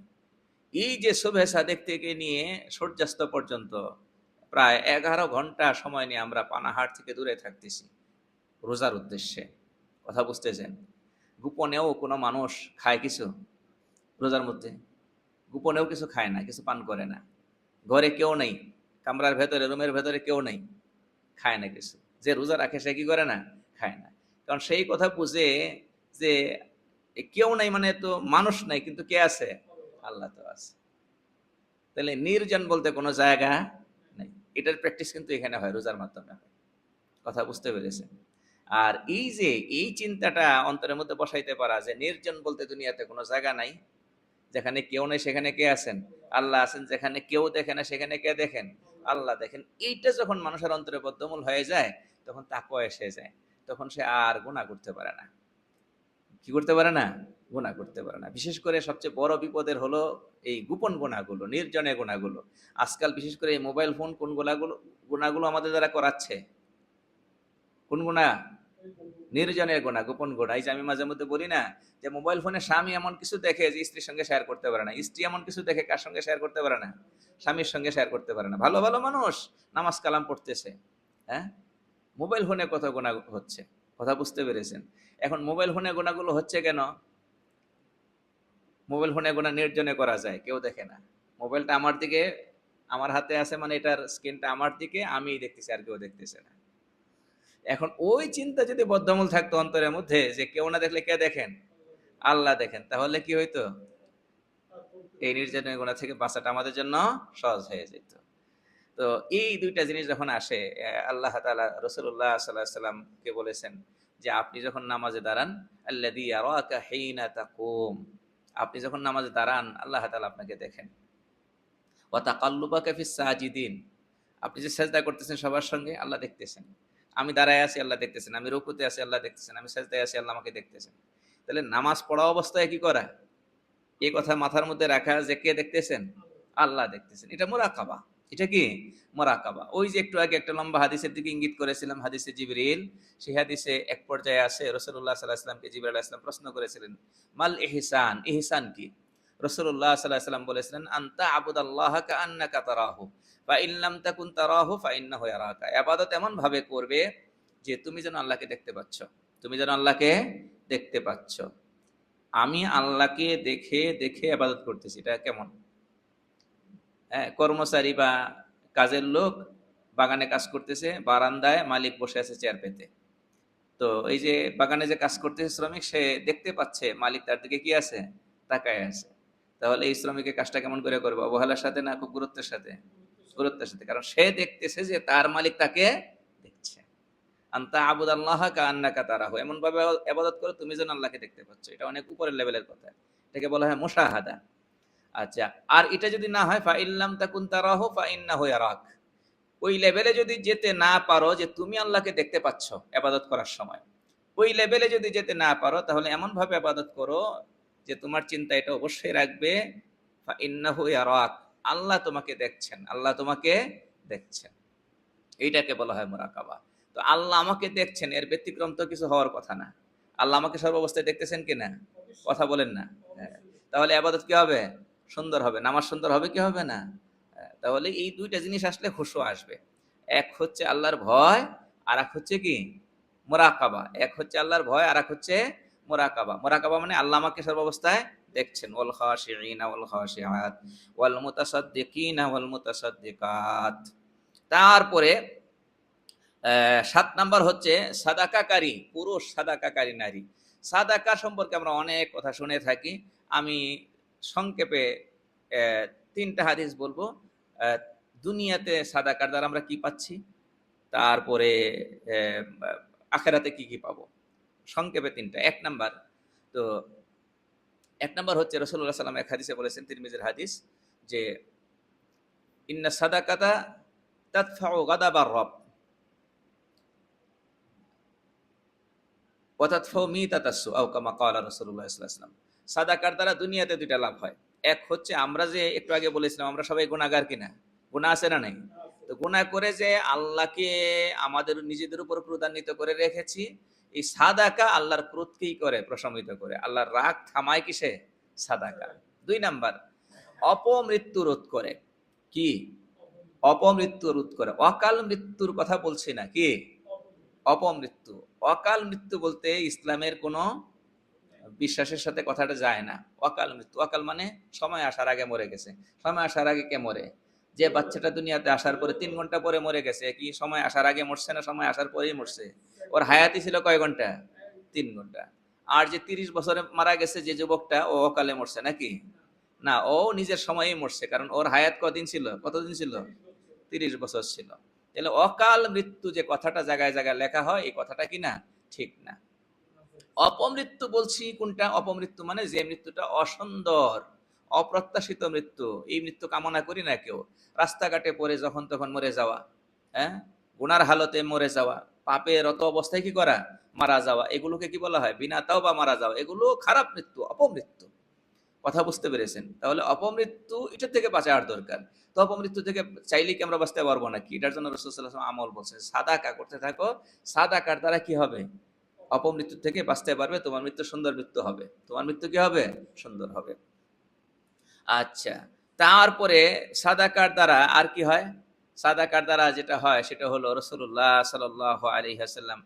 এই যে শুভে সাদেক থেকে নিয়ে সূর্যাস্ত পর্যন্ত প্রায় 11 ঘন্টা সময় নিয়ে আমরা পানাহার থেকে দূরে থাকতেছি রোজার উদ্দেশ্যে। কথা বুঝতেছেন? গোপনেও কোনো মানুষ খায় কিছু রোজার মধ্যে? গোপনেও কিছু খায় না, কিছু পান করে না। ঘরে কেউ নেই, কামরার ভেতরে, রুমের ভেতরে কেউ নেই, খায় না কিছু। যে রোজা রাখে সে কি করে না? খায় না। কারণ সেই কথা বুঝে যে কেউ নাই, মানে তো মানুষ নাই, কিন্তু কে আছে? আল্লাহ তো আছে। তাহলে নির্জন বলতে কোনো জায়গা নেই। এটার প্র্যাকটিস কিন্তু এখানে হয়, রোজার মাধ্যমে হয়। কথা বুঝতে পেরেছেন? আর এই যে এই চিন্তাটা অন্তরের মধ্যে বসাইতে পারা যে নির্জন বলতে দুনিয়াতে কোনো জায়গা নাই, যেখানে কেউ নেই সেখানে কে আছেন? আল্লাহ আছেন। যেখানে কেউ দেখে না সেখানে কে দেখেন? আল্লাহ দেখেন। এইটা যখন মানুষের অন্তরে বদ্ধমূল হয়ে যায়, তখন তাকওয়া এসে যায়। তখন সে আর গুনাহ করতে পারে না। কি করতে পারে না? গুনাহ করতে পারে না। বিশেষ করে সবচেয়ে বড় বিপদের হলো এই গোপন গুনাহগুলো, নির্জনের গুনাহগুলো। আজকাল বিশেষ করে এই মোবাইল ফোন কোন গুনাহগুলো আমাদের দ্বারা করাচ্ছে? কোন গুনাহ? নির্জনের গুনাহ, গোপন গুনাহ। এই যে আমি মাঝে মধ্যে বলি না যে মোবাইল ফোনে স্বামী এমন কিছু দেখে যে স্ত্রীর সঙ্গে শেয়ার করতে পারে না, স্ত্রী এমন কিছু দেখে কার সঙ্গে শেয়ার করতে পারে না? স্বামীর সঙ্গে শেয়ার করতে পারে না। ভালো ভালো মানুষ নামাজ কালাম পড়তেছে, হ্যাঁ, মোবাইল ফোনে কত গুনাহ হচ্ছে। কথা বুঝতে পেরেছেন? এখন মোবাইল ফোনে গুনাহগুলো হচ্ছে কেন? মোবাইল ফোনে গুনাহ নির্জনে করা যায়, কেউ দেখে না। মোবাইলটা আমার দিকে, আমার হাতে আছে, মানে এটার স্ক্রিনটা আমার দিকে, আমিই দেখতেছি, আর কেউ দেখতেছে না। এখন ওই চিন্তা যদি বদ্ধমূল থাকতো অন্তরের মধ্যে যে কেউ না দেখলে কে দেখেন? আল্লাহ দেখেন, তাহলে কি হইতো? এই নির্যাতনের গুনাহ থেকে বাঁচাটা আমাদের জন্য সহজ হয়ে যেত। তো এই দুইটা জিনিস যখন আসে, আল্লাহ তাআলা রাসূলুল্লাহ সাল্লাল্লাহু আলাইহি সাল্লামকে বলেছেন যে আপনি যখন নামাজে দাঁড়ান, আল্লাযী ইয়ারাকা হিনা তাকুম, আপনি যখন নামাজে দাঁড়ান আল্লাহ তাআলা আপনাকে দেখেন। ওয়া তাকাল্লুবাকা ফিস সাজিদিন, আপনি যে সেজদা করতেছেন সবার সঙ্গে, আল্লাহ দেখতেছেন। আমি দাঁড়ায় আছি, আল্লাহ দেখতেছেন। আমি রুকুতে আছি, আল্লাহ দেখতেছেন। আমি সেজদায় আছি, আল্লাহ আমাকে দেখতেছেন। তাহলে নামাজ পড়া অবস্থায় কি করা? এই কথা মাথার মধ্যে রাখা যে কে দেখতেছেন? আল্লাহ দেখতেছেন। এটা মুরাকাবা। এটা কি? মুরাকাবা। ওই যে একটু আগে একটা লম্বা হাদিসের দিকে ইঙ্গিত করেছিলাম, হাদিসে জিবরিল। সেই হাদিসে এক পর্যায়ে আসে রাসূলুল্লাহ সাল্লাল্লাহু আলাইহি ওয়াসাল্লামকে জিবরিল আলাইহিস সালাম প্রশ্ন করেছিলেন, মাল ইহসান, ইহসান কি? রাসূলুল্লাহ সাল্লাল্লাহু আলাইহি ওয়াসাল্লাম বলেছিলেন, আনতা আবুদাল্লাহা কাআন্নাকা তারাহু ফা ইন লাম তাকুন তারাহু ফা ইন্নাহু ইয়ারাকা। ইবাদত এমন ভাবে করবে যে তুমি যেন আল্লাহকে দেখতে পাচ্ছ। তুমি যেন আল্লাহকে দেখতে পাচ্ছ। আমি আল্লাহকে দেখে দেখে ইবাদত করতেছি, এটা কেমন? হ্যাঁ, কর্মচারী বা কাজের লোক বাগানে কাজ করতেছে, বারান্দায় মালিক বসে আছে চেয়ার পেতে। তো এই যে বাগানে যে কাজ করতেছে শ্রমিক, সে দেখতে পাচ্ছে মালিক তার দিকে কি আছে? তাকায় আছে। তাহলে এই শ্রমিকের কাজটা কেমন করে করবে? অবহেলার সাথে না খুব গুরুত্বের সাথে? গুরুত্বের সাথে। কারণ সে দেখতেছে যে তার মালিক তাকে দেখছে। আনতা আবুদাল্লাহা কাআন্নাকা তারাহু, এমন ভাবে ইবাদত করো তুমি যেন আল্লাহকে দেখতে পাচ্ছ। এটা অনেক উপরের লেভেলের কথা। এটাকে বলা হয় মুশাহাদা। আচ্ছা, আর এটা যদি না হয়, ফা ইল্লাম তাকুন তারাহু ফা ইন্নাহু ইয়ারাক, ওই লেভেলে যদি যেতে না পারো যে তুমি আল্লাহকে দেখতে পাচ্ছ ইবাদত করার সময়, ওই লেভেলে যদি যেতে না পারো, তাহলে এমন ভাবে ইবাদত করো যে তোমার চিন্তা এটা অবশ্যই রাখবে, ফা ইন্নাহু ইয়ারাক, আল্লাহ তোমাকে দেখছেন, আল্লাহ তোমাকে দেখছেন। এইটাকে বলা হয় মুরাকাবা। তো আল্লাহ আমাকে দেখছেন, এর ব্যতিক্রম তো কিছু হওয়ার কথা না। আল্লাহ আমাকে সর্বাবস্থায় দেখতেছেন কিনা? কথা বলেন না? হ্যাঁ। তাহলে ইবাদত কি হবে? সুন্দর হবে। নামাজ সুন্দর হবে কি হবে না? হ্যাঁ, তাহলে এই দুইটা জিনিস আসলে খুশু আসবে। এক হচ্ছে আল্লাহর ভয়, আর এক হচ্ছে কি? মুরাকাবা। এক হচ্ছে আল্লাহর ভয়, আর এক হচ্ছে মুরাকাবা। মুরাকাবা মানে আল্লাহ আমাকে সর্বাবস্থায় দেখছেন। ওয়াল খাশিঈনা ওয়াল খাশিআত ওয়াল মুতাসাদ্দিকিনা ওয়াল মুতাসাদ্দিকাত। তারপরে ৭ নাম্বার হচ্ছে সাদাকাকারী পুরুষ, সাদাকাকারী নারী। সাদাকা সম্পর্কে আমরা অনেক কথা শুনে থাকি। আমি সংক্ষেপে তিনটা হাদিস বলবো। দুনিয়াতে সাদাকার দ্বারা আমরা কি পাচ্ছি, তারপরে আখেরাতে কি কি পাবো। সংক্ষেপে তিনটা। তো এক নাম্বার হচ্ছে রাসূলুল্লাহ সাল্লাম এক হাদিসে বলেছেন, তিরমিজির হাদিস, যে ইন্না সাদাকাতা তাদফাউ গাদাবার রব ওয়া তাদফাউ মিতাতাসসু আও কামা ক্বালা রাসূলুল্লাহ সাল্লাল্লাহু আলাইহি ওয়াসাল্লাম। সাদাকার দ্বারা দুনিয়াতে দুইটা লাভ হয়। এক হচ্ছে, আমরা যে একটু আগে বলেছিলাম আমরা সবাই গুনাহগার কিনা, গুনাহ আছে না নাই? তো গুনাহ করে যে আল্লাহকে আমাদের নিজেদের উপর ক্রোধান্বিত করে রেখেছি, এই সাদাকা আল্লাহর ক্রোধকেই করে প্রশমিত করে, আল্লাহর রাগ থামায় কিসে? সাদাকা। দুই নাম্বার, অপমৃত্যু রোধ করে। কি? অপমৃত্যু রোধ করে। অকাল মৃত্যুর কথা বলছি না, কি? অপমৃত্যু। অকাল মৃত্যু বলতে ইসলামের কোনো বিশ্বাসের সাথে কথাটা যায় না। অকাল মৃত্যু, অকাল মানে সময় আসার আগে মরে গেছে। সময় আসার আগে কে মরে? যে বাচ্চাটা দুনিয়াতে আসার পরে 3 ঘন্টা পরে মরে গেছে, কি সময় আসার আগে মরছে না সময় আসার পরেই মরছে? ওর হায়াতি ছিল কয় ঘন্টা? 3 ঘন্টা। আর যে 30 বছরে মারা গেছে যে যুবকটা, ও অকালে মরছে নাকি? না, ও নিজের সময়েই মরছে, কারণ ওর হায়াত কতদিন ছিল? 30 বছর ছিল। তাহলে অকাল মৃত্যু যে কথাটা জায়গায় জায়গায় লেখা হয়, এই কথাটা কি না? ঠিক না। অপমৃত্যু বলছি কোনটা? অপমৃত্যু মানে যে মৃত্যুটা অসুন্দর, অপ্রত্যাশিত মৃত্যু। এই মৃত্যু কামনা করি না কেউ। রাস্তাঘাটে পড়ে যখন তখন মরে যাওয়া, হ্যাঁ, গুনার হালতে মরে যাওয়া, পাপে রত অবস্থায় কি করা? মারা যাওয়া। এগুলোকে কি বলা হয়? বিনা তাওবা মারা যাওয়া। এগুলো খারাপ মৃত্যু, অপমৃত্যু। কথা বুঝতে পেরেছেন? তাহলে অপমৃত্যু এটা থেকে বাঁচার দরকার। তো অপমৃত্যু থেকে চাইলে কি আমরা বাঁচতে পারবো নাকি? এটার জন্য রাসূল সাল্লাল্লাহু আলাইহি ওয়াসাল্লাম আমল বলছেন, সাদাকা করতে থাকো। সাদাকার দ্বারা কি হবে? অপমৃত্যু থেকে বাঁচতে পারবে। তোমার মৃত্যু সুন্দর মৃত্যু হবে। তোমার মৃত্যু কি হবে? সুন্দর হবে। আচ্ছা, তারপরে সাদাকার দ্বারা আর কি হয়? সাদাকার দ্বারা যেটা হয় সেটা হলো, রাসূলুল্লাহ সাল্লাল্লাহু আলাইহি ওয়াসাল্লাম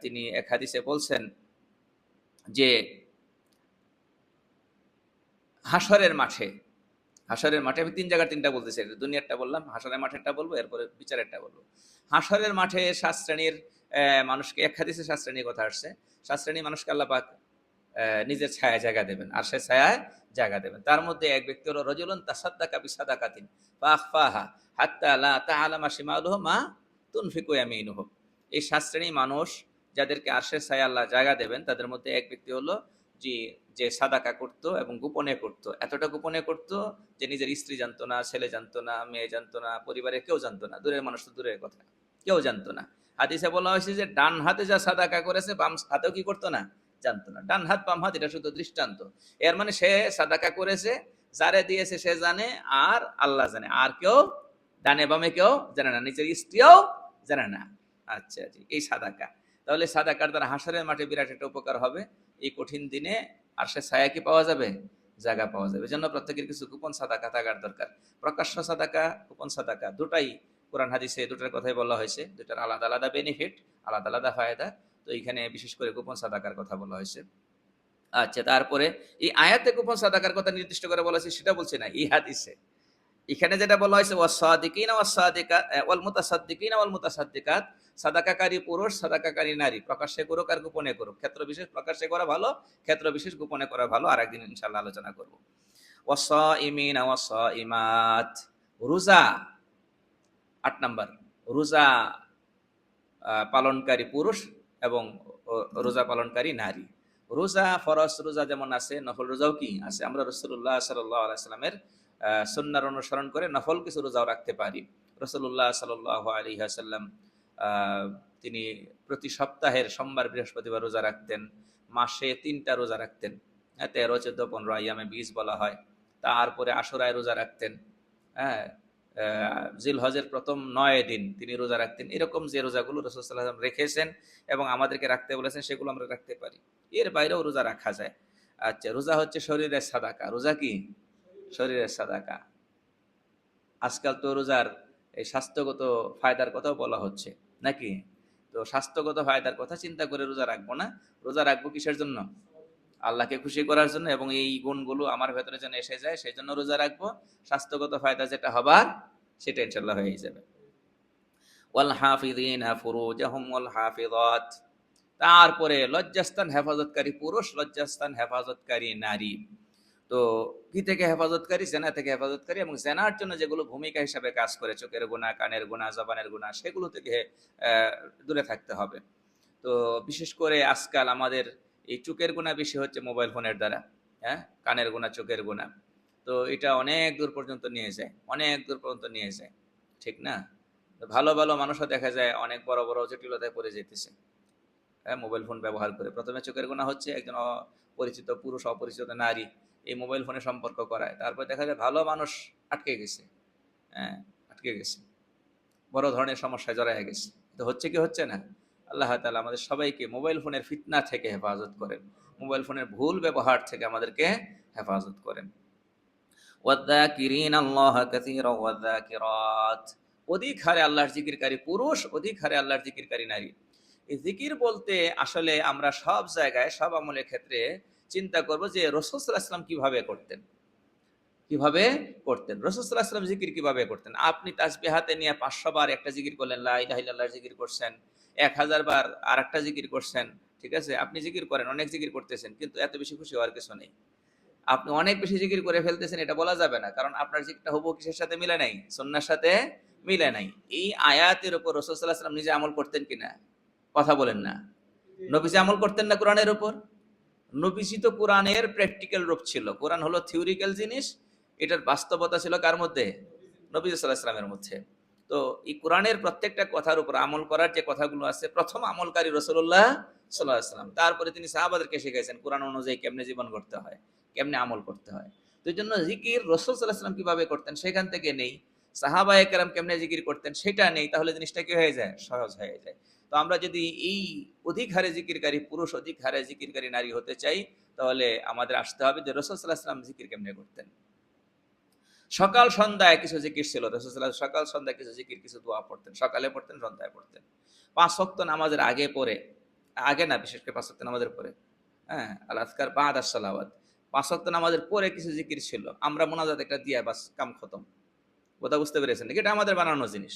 তিনি এক হাদিসে বলছেন যে হাসরের মাঠে, হাসরের মাঠে আমি 3 জায়গার 3টা বলতেছি। দুনিয়ারটা বললাম, হাসরের মাঠেরটা বলবো, এরপরে বিচারেরটা বলবো। হাসরের মাঠে 7 শ্রেণীর মানুষকে, এক হাদিসে 7 শ্রেণীর কথা আসছে। 7 শ্রেণীর মানুষকে আল্লাহ পাক নিজের ছায়ায় জায়গা দেবেন, আর সে ছায়ায় জায়গা দেবেন। তার মধ্যে এক ব্যক্তি হলো রাজুলুন তাসাদ্দাকা বিসাদাকাতিন ফাআখফাহা হাত্তা লা তাআলামা শিমালুহু মা তুনফিকু ইয়ামিনুহু। এই 7 শ্রেণীর মানুষ যাদেরকে আরশের ছায়ায় আল্লাহ জায়গা দেবেন, তাদের মধ্যে এক ব্যক্তি হলো যে যে সাদাকা করত এবং গোপনে করত। এতটা গোপনে করত যে নিজের স্ত্রী জানতো না, ছেলে জানতো না, মেয়ে জানতো না, পরিবারের কেউ জানতো না। দূরের মানুষ তো দূরের কথা, কেউ জানতো না। হাদিসে বলা হয়েছে যে ডান হাতে যা সাদাকা করেছে বাম হাতেও কি করতো না? জানতো না। ডান হাত বাম হাত এটা শুধু দৃষ্টান্ত। এর মানে সে সাদাকা করেছে, যারে দিয়েছে সে জানে, আর আল্লাহ জানে, আর কেউ ডানে বামে কেউ জানে না, নিজের স্ত্রীও জানে না। আচ্ছা জি, এই সাদাকা। তাহলে সাদাকার দ্বারা হাসরের মাঠে বিরাট একটা উপকার হবে। এই কঠিন দিনে আর সে ছায়া কি পাওয়া যাবে? জায়গা পাওয়া যাবে। এজন্য প্রত্যেকের কিছু গোপন সাদাকা থাকার দরকার। প্রকাশ্য সাদাকা, গোপন সাদাকা দুটাই কোরআন হাদিসে দুটার কথাই বলা হয়েছে। দুটার আলাদা আলাদা বেনিফিট, আলাদা আলাদা ফায়দা। তো এইখানে বিশেষ করে গোপন সাদাকার কথা বলা হয়েছে। আচ্ছা, তারপরে এই আয়াতে গোপন সাদাকার কথা নির্দিষ্ট করে বলা হয়েছে সেটা বলছে না, এই হাদিসে। এখানে যেটা বলা হয়েছে ওয়াসাদিকিনা ওয়াসাদিকাত ওয়াল মুতাসাদ্দিকিনা ওয়াল মুতাসাদ্দিকাত, সাদাকাকারী পুরুষ, সাদাকাকারী নারী, প্রকাশ্যে করুক আর গোপনে করুক। ক্ষেত্র বিশেষ প্রকাশ্যে করা ভালো, ক্ষেত্র বিশেষ গোপনে করা ভালো। আরেকদিন ইনশাআল্লাহ আলোচনা করব। ওয়াসাইমিনা ওয়াসাইমাত, রোজা। 8 নাম্বার, রোজা পালনকারী পুরুষ এবং রোজা পালনকারী নারী। রোজা ফরজ রোজা যেমন আছে, নফল রোজাও কি আছে। আমরা রাসূলুল্লাহ সাল্লাল্লাহু আলাইহি সাল্লামের সুন্নাহর অনুসরণ করে নফল কিছু রোজাও রাখতে পারি। রাসূলুল্লাহ সাল্লাল্লাহু আলাইহি ওয়াসাল্লাম তিনি প্রতি সপ্তাহের সোমবার বৃহস্পতিবার রোজা রাখতেন। মাসে 3টা রোজা রাখতেন। 13, 14, 15 আইয়ামে 20 বলা হয়। তারপরে আশুরায় রোজা রাখতেন। হ্যাঁ, জিলহজের প্রথম 9 দিন তিনি রোজা রাখতেন। এরকম যে রোজাগুলো রাসূল সাল্লাল্লাহু আলাইহি ওয়াসাল্লাম রেখেছেন এবং আমাদেরকে রাখতে বলেছেন, সেগুলো আমরা রাখতে পারি। এর বাইরেও রোজা রাখা যায়। আচ্ছা, রোজা হচ্ছে শরীরের সাদাকা। রোজা কি? শরীরের সাদাকা। আজকাল তো রোজার এই স্বাস্থ্যগত ফায়দার কথাও বলা হচ্ছে নাকি? তো স্বাস্থ্যগত ফায়দার কথা চিন্তা করে রোজা রাখবো না। রোজা রাখবো কিসের জন্য? আল্লাহকে খুশি করার জন্য, এবং এই গুণগুলো আমার ভেতরে যেন এসে যায় সেই জন্য রোজা রাখবো। স্বাস্থ্যগত ফায়দা যেটা হবার সেটা ইনশাল্লাহ হয়ে যাবে। ওয়াল হাফিযিনা ফুরুজাহুম ওয়াল হাফিযাত, তারপরে লজ্জাস্থান হেফাজতকারী পুরুষ, লজ্জাস্থান হেফাজতকারী নারী। তো কি থেকে হেফাজতকারী? জেনা থেকে হেফাজতকারী, এবং জেনার জন্য যেগুলো ভূমিকা হিসাবে কাজ করে, চোখের গুনাহ, কানের গুনাহ, জবানের গুনাহ, সেগুলো থেকে দূরে থাকতে হবে। তো বিশেষ করে আজকাল আমাদের এই চোখের গুনাহ বেশি হচ্ছে মোবাইল ফোনের দ্বারা, হ্যাঁ, কানের গুনাহ, চোখের গুনাহ। তো এটা অনেক দূর পর্যন্ত নিয়ে যায়, অনেক দূর পর্যন্ত নিয়ে যায়, ঠিক না? তো ভালো ভালো মানুষও দেখা যায় অনেক বড় বড় জটিলতায় পড়ে যেতেছে, হ্যাঁ, মোবাইল ফোন ব্যবহার করে। প্রথমে চোখের গুনাহ হচ্ছে, একজন অপরিচিত পুরুষ, অপরিচিত নারী এই মোবাইল ফোনে সম্পর্ক করায়, তারপর দেখা যায় ভালো মানুষ আটকে গেছে, হ্যাঁ, আটকে গেছে, বড় ধরনের সমস্যায় জড়ায় গেছে। তো হচ্ছে কি হচ্ছে না? আল্লাহ তাআলা আমাদের সবাইকে মোবাইল ফোনের ফিতনা থেকে হেফাজত করেন, মোবাইল ফোনের ভুল ব্যবহার থেকে আমাদেরকে হেফাজত করেন। ওয়াযাকিরিন আল্লাহ কাসীরা ওয়াযাকিরাত, অধিক হারে আল্লাহর জিকিরকারী পুরুষ, অধিক হারে আল্লাহর জিকিরকারী নারী। এই জিকির বলতে আসলে আমরা সব জায়গায়, সব আমলের ক্ষেত্রে চিন্তা করব যে রাসূল সাল্লাল্লাহু আলাইহি ওয়াসাল্লাম কিভাবে করতেন, কিভাবে করতেন। রাসূল সাল্লাল্লাহু আলাইহি ওয়াসাল্লাম জিকির কিভাবে করতেন? আপনি তাসবিহ হাতে নিয়ে 500 বার একটা জিকির করলেন, লা ইলাহা ইল্লাল্লাহর জিকির করছেন, 1000 বার আরেকটা জিকির করছেন, ঠিক আছে? আপনি জিকির করেন, অনেক জিকির করতেছেন, কিন্তু এত বেশি খুশি হওয়ার কিছু নেই। আপনি অনেক বেশি জিকির করে ফেলতেছেন, এটা বলা যাবে না, কারণ আপনার জিকিরটা হুবহু কিসের সাথে মিলে নাই? সুন্নাহর সাথে মিলে নাই। এই আয়াতের উপর রাসূল সাল্লাল্লাহু আলাইহি ওয়াসাল্লাম নিজে আমল করতেন কিনা? কথা বলেন না। নবীজি আমল করতেন না কোরআনের উপর? নবীজি তো কোরআনের প্র্যাকটিক্যাল রূপ ছিল। কোরআন হলো থিওরিক্যাল জিনিস, এটার বাস্তবতা ছিল কার মধ্যে? নবী সাল্লাল্লাহু আলাইহি ওয়াসাল্লামের মধ্যে। তো এই কোরআনের প্রত্যেকটা কথার উপর আমল করার যে কথাগুলো আছে, প্রথম আমলকারী রাসূলুল্লাহ সাল্লাল্লাহু আলাইহি ওয়াসাল্লাম। তারপরে তিনি সাহাবাদেরকে শিখাইছেন কোরআন অনুযায়ী কেমনে জীবন গড়তে হয়, কেমনে আমল করতে হয়। তো এইজন্য জিকির রাসূল সাল্লাল্লাহু আলাইহি ওয়াসাল্লাম কিভাবে করতেন সেখান থেকে নেই, সাহাবায়ে কেরাম কেমনে জিকির করতেন সেটা নেই, তাহলে জিনিসটা কি হয়ে যায়? সহজ হয়ে যায়। তো আমরা যদি এই অধিক হারে জিকিরকারী পুরুষ, অধিক হারে জিকিরকারী নারী হতে চাই, তাহলে আমাদের আসতে হবে যে রাসূল সাল্লাল্লাহু আলাইহি ওয়াসাল্লাম জিকির কেমনে করতেন। সকাল সন্ধ্যায় কিছু জিকির ছিল রাসূল সাল্লাল্লাহু আলাইহি ওয়াসাল্লাম, সকাল সন্ধ্যায় কিছু জিকির, কিছু দোয়া পড়তেন, সকালে পড়তেন, সন্ধ্যায় পড়তেন। 5 ওয়াক্ত নামাজের আগে পরে, আগে না, বিশেষ করে 5 ওয়াক্ত নামাজের পরে, হ্যাঁ, আল আযকার বা'দাস সালাওয়াত, 5 ওয়াক্ত নামাজের পরে কিছু জিকির ছিল, আমরা মোনাজাত একটা দিয়া বাস কাম খতম। কথা বুঝতে পেরেছেন? এটা আমাদের বানানো জিনিস,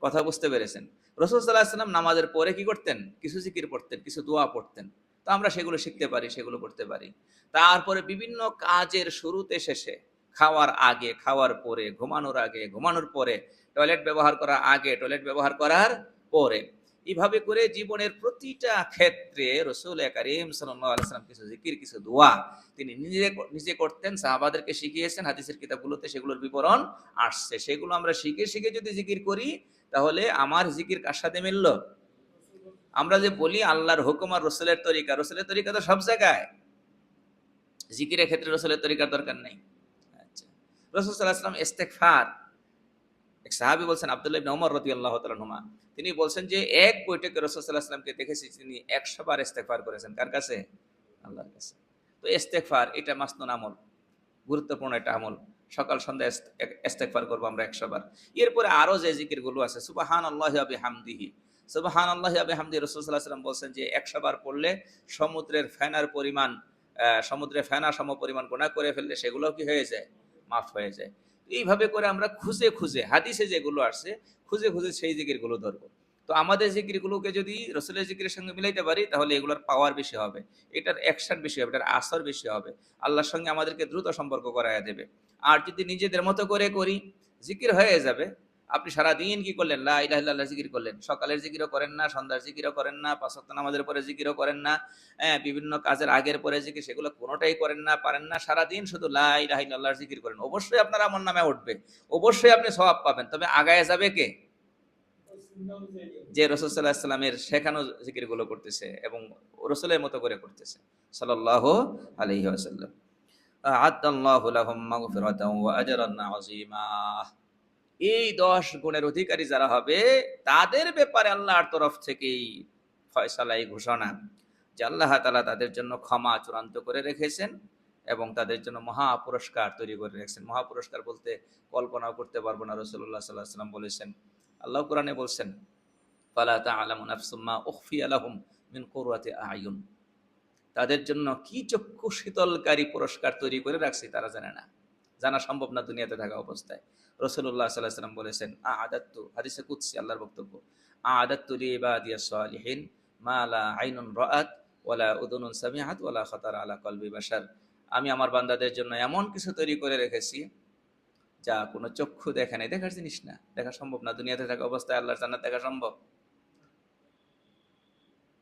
কথা বুঝতে পেরেছেন? রাসূল সাল্লাল্লাহু আলাইহি ওয়াসাল্লাম নামাজের পরে কি করতেন? কিছু জিকির পড়তেন, কিছু দোয়া পড়তেন। তো আমরা সেগুলো শিখতে পারি, সেগুলো করতে পারি। তারপরে বিভিন্ন কাজের শুরুতে শেষে, খাওয়ার আগে, খাওয়ার পরে, ঘুমানোর আগে, ঘুমানোর পরে, টয়লেট ব্যবহার করার আগে, টয়লেট ব্যবহার করার পরে, এভাবে করে জীবনের প্রতিটা ক্ষেত্রে রাসূল কারীম সাল্লাল্লাহু আলাইহি ওয়াসাল্লাম কিছু জিকির, কিছু দোয়া তিনি নিজে নিজে করতেন, সাহাবাদেরকে শিখিয়েছেন, হাদিসের কিতাবগুলোতে সেগুলোর বিবরণ আসছে। সেগুলো আমরা শিখে শিখে যদি জিকির করি, তাহলে আমার জিকির কার সাথে মিলল? আমরা যে বলি আল্লাহর হুকুম আর রাসূলের তরিকা, রাসূলের তরিকা তো সব জায়গায়, জিকিরের ক্ষেত্রে রাসূলের তরিকার দরকার নেই। আচ্ছা, রাসূল সাল্লাল্লাহু আলাইহি ওয়াসাল্লাম ইস্তেগফার, এক সাহাবী বলছেন, আব্দুল্লাহ ইবনে ওমর রাদিয়াল্লাহু তাআলা আনহুমা, তিনি বলছেন যে এক বৈঠকে রাসূল সাল্লাল্লাহু আলাইহি ওয়াসাল্লামকে দেখেছি তিনি 100 বার ইস্তেগফার করেছেন। কার কাছে? আল্লাহর কাছে। তো ইস্তেগফার এটা মাসনুন আমল, গুরুত্বপূর্ণ একটা আমল। সকাল সন্ধ্যা ইস্তেগফার করব আমরা 100 বার। এরপরে আরো যে জিকিরগুলো আছে, সুবহানাল্লাহি ওয়া বিহামদিহি, সুবহানাল্লাহি ওয়া বিহামদিহি, রাসূল সাল্লাল্লাহু আলাইহি ওয়াসাল্লাম বলছেন যে 100 বার পড়লে সমুদ্রের ফেনার পরিমাণ, সমুদ্রের ফেনা সমপরিমাণ গুনাহ করে ফেললে সেগুলোও কি হয়ে যায়? মাফ হয়ে যায়। এইভাবে করে আমরা খুঁজে খুঁজে হাদিসে যেগুলো আসছে, খুঁজে খুঁজে সেই জিকিরগুলো ধরবো। তো আমাদের জিকিরগুলোকে যদি রাসূলের জিকিরের সঙ্গে মিলাইতে পারি, তাহলে এগুলোর পাওয়ার বেশি হবে, এটার অ্যাকশন বেশি হবে, এটার আসর বেশি হবে, আল্লাহর সঙ্গে আমাদেরকে দ্রুত সম্পর্ক করাইয়া দেবে। আর যদি নিজেদের মতো করে করি, জিকির হয়ে যাবে। আপনি সারাদিন কি করলেন? লা ইলাহা ইল্লাল্লাহ জিকির করলেন। সকালের জিকিরও করেন না, সন্ধ্যার জিকিরও করেন না, 5 ওয়াক্ত নামাজের পরে জিকিরও করেন না, হ্যাঁ, বিভিন্ন কাজের আগের পরে জিকির, সেগুলো কোনোটাই করেন না, পারেন না। সারাদিন শুধু লা ইলাহা ইল্লাল্লাহর জিকির করেন। অবশ্যই আপনার আমলনামায় উঠবে, অবশ্যই আপনি সওয়াব পাবেন। তবে আগায় যাবে কে? যে রাসূল সাল্লাল্লাহু আলাইহি ওয়াসাল্লামের শেখানো জিকিরগুলো করতেছে এবং রাসূলের মতো করে করতেছে সাল্লাল্লাহু আলাইহি ওয়াসাল্লাম। আ'আদাল্লাহু লাহুম মাগফিরাতাও ওয়া আজরান আযীমা। এই 10 গুণের অধিকারী যারা হবে, তাদের ব্যাপারে আল্লাহর তরফ থেকেই ফয়সালা, এই ঘোষণা যে আল্লাহ তাআলা তাদের জন্য ক্ষমা চূড়ান্ত করে রেখেছেন এবং তাদের জন্য মহা পুরস্কার তৈরি করে রেখেছেন। মহা পুরস্কার বলতে কল্পনাও করতে পারবো না। রাসূলুল্লাহ সাল্লাল্লাহু আলাইহি ওয়াসাল্লাম বলেছেন, আল্লাহ কোরআনে বলছেন, ফালা তা'লামু নাফসুম মা উখফিয়া লাহুম মিন কুররাতি আ'য়ুন, তাদের জন্য কি চক্ষু শীতলকারী পুরস্কার তৈরি করে রাখছি তারা জানে না, জানা সম্ভব না দুনিয়াতে থাকা অবস্থায়। রাসূলুল্লাহ সাল্লাল্লাহু আলাইহি ওয়াসাল্লাম বলেছেন, আ'আদাততু, হাদিসে কুদসি আল্লাহর বক্তব্য, আ'আদাততু লিইবাদিয়াস সালিহিন মা লা আইনুন রাআত ওয়ালা উযুনুন সামিআত ওয়ালা খাতারা আলা কলবি বাশার। আমি আমার বান্দাদের জন্য এমন কিছু তৈরি করে রেখেছি যা কোনো চক্ষু দেখে নাই, দেখার জিনিস না, দেখা সম্ভব না। দুনিয়াতে থাকা অবস্থায় আল্লাহর জান্নাত দেখা সম্ভব?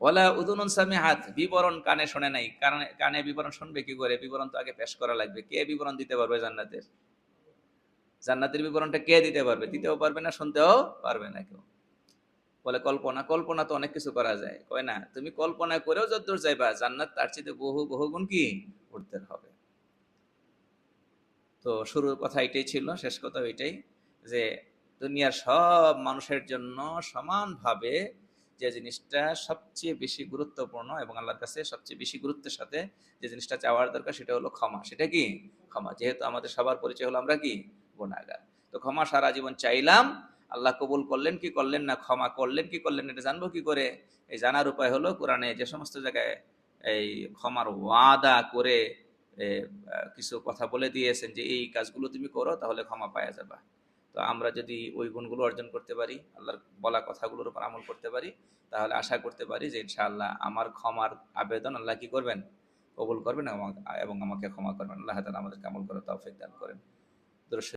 ওয়ালা উযুনুন সামিআত, বিবরণ কানে শোনে নাই। কানে কানে বিবরণ শুনবে কি করে? বিবরণ তো আগে পেশ করা লাগবে। কে বিবরণ দিতে পারবে জান্নাতের? জান্নাতের বিবরণটা কে দিতে পারবে? দিতেও পারবে না, শুনতেও পারবে না কেউ। বলে কল্পনা, কল্পনা তো অনেক কিছু করা যায়। কয় না, তুমি কল্পনা করেও যতদূর যাইবা, জান্নাত তার চেয়ে বহু বহু গুণ কি উঠতে হবে। তো শুরুর কথা এটাই ছিল, শেষ কথা এটাই যে দুনিয়ার সব মানুষের জন্য সমানভাবে যে জিনিসটা সবচেয়ে বেশি গুরুত্বপূর্ণ এবং আল্লাহর কাছে সবচেয়ে বেশি গুরুত্বের সাথে যে জিনিসটা চাওয়ার দরকার, সেটা হলো ক্ষমা। সেটা কি? ক্ষমা। যেহেতু আমাদের সবার পরিচয় হলো আমরা কি গুনাহগার, তো ক্ষমা সারা জীবন চাইলাম, আল্লাহ কবুল করলেন কি করলেন না, ক্ষমা করলেন কি করলেন এটা জানবো কি করে? এই জানার উপায় হলো কোরআনে যে সমস্ত জায়গায় এই ক্ষমার ওয়াদা করে কিছু কথা বলে দিয়েছেন যে এই কাজগুলো তুমি করো তাহলে ক্ষমা পাওয়া যাবে। তো আমরা যদি ওই গুণগুলো অর্জন করতে পারি, আল্লাহর বলা কথাগুলোর উপর আমল করতে পারি, তাহলে আশা করতে পারি যে ইনশাআল্লাহ আমার ক্ষমার আবেদন আল্লাহ কি করবেন, কবুল করবেন এবং আমাকে ক্ষমা করবেন। আল্লাহ তাআলা আমাদেরকে আমল করার তৌফিক দান করেন।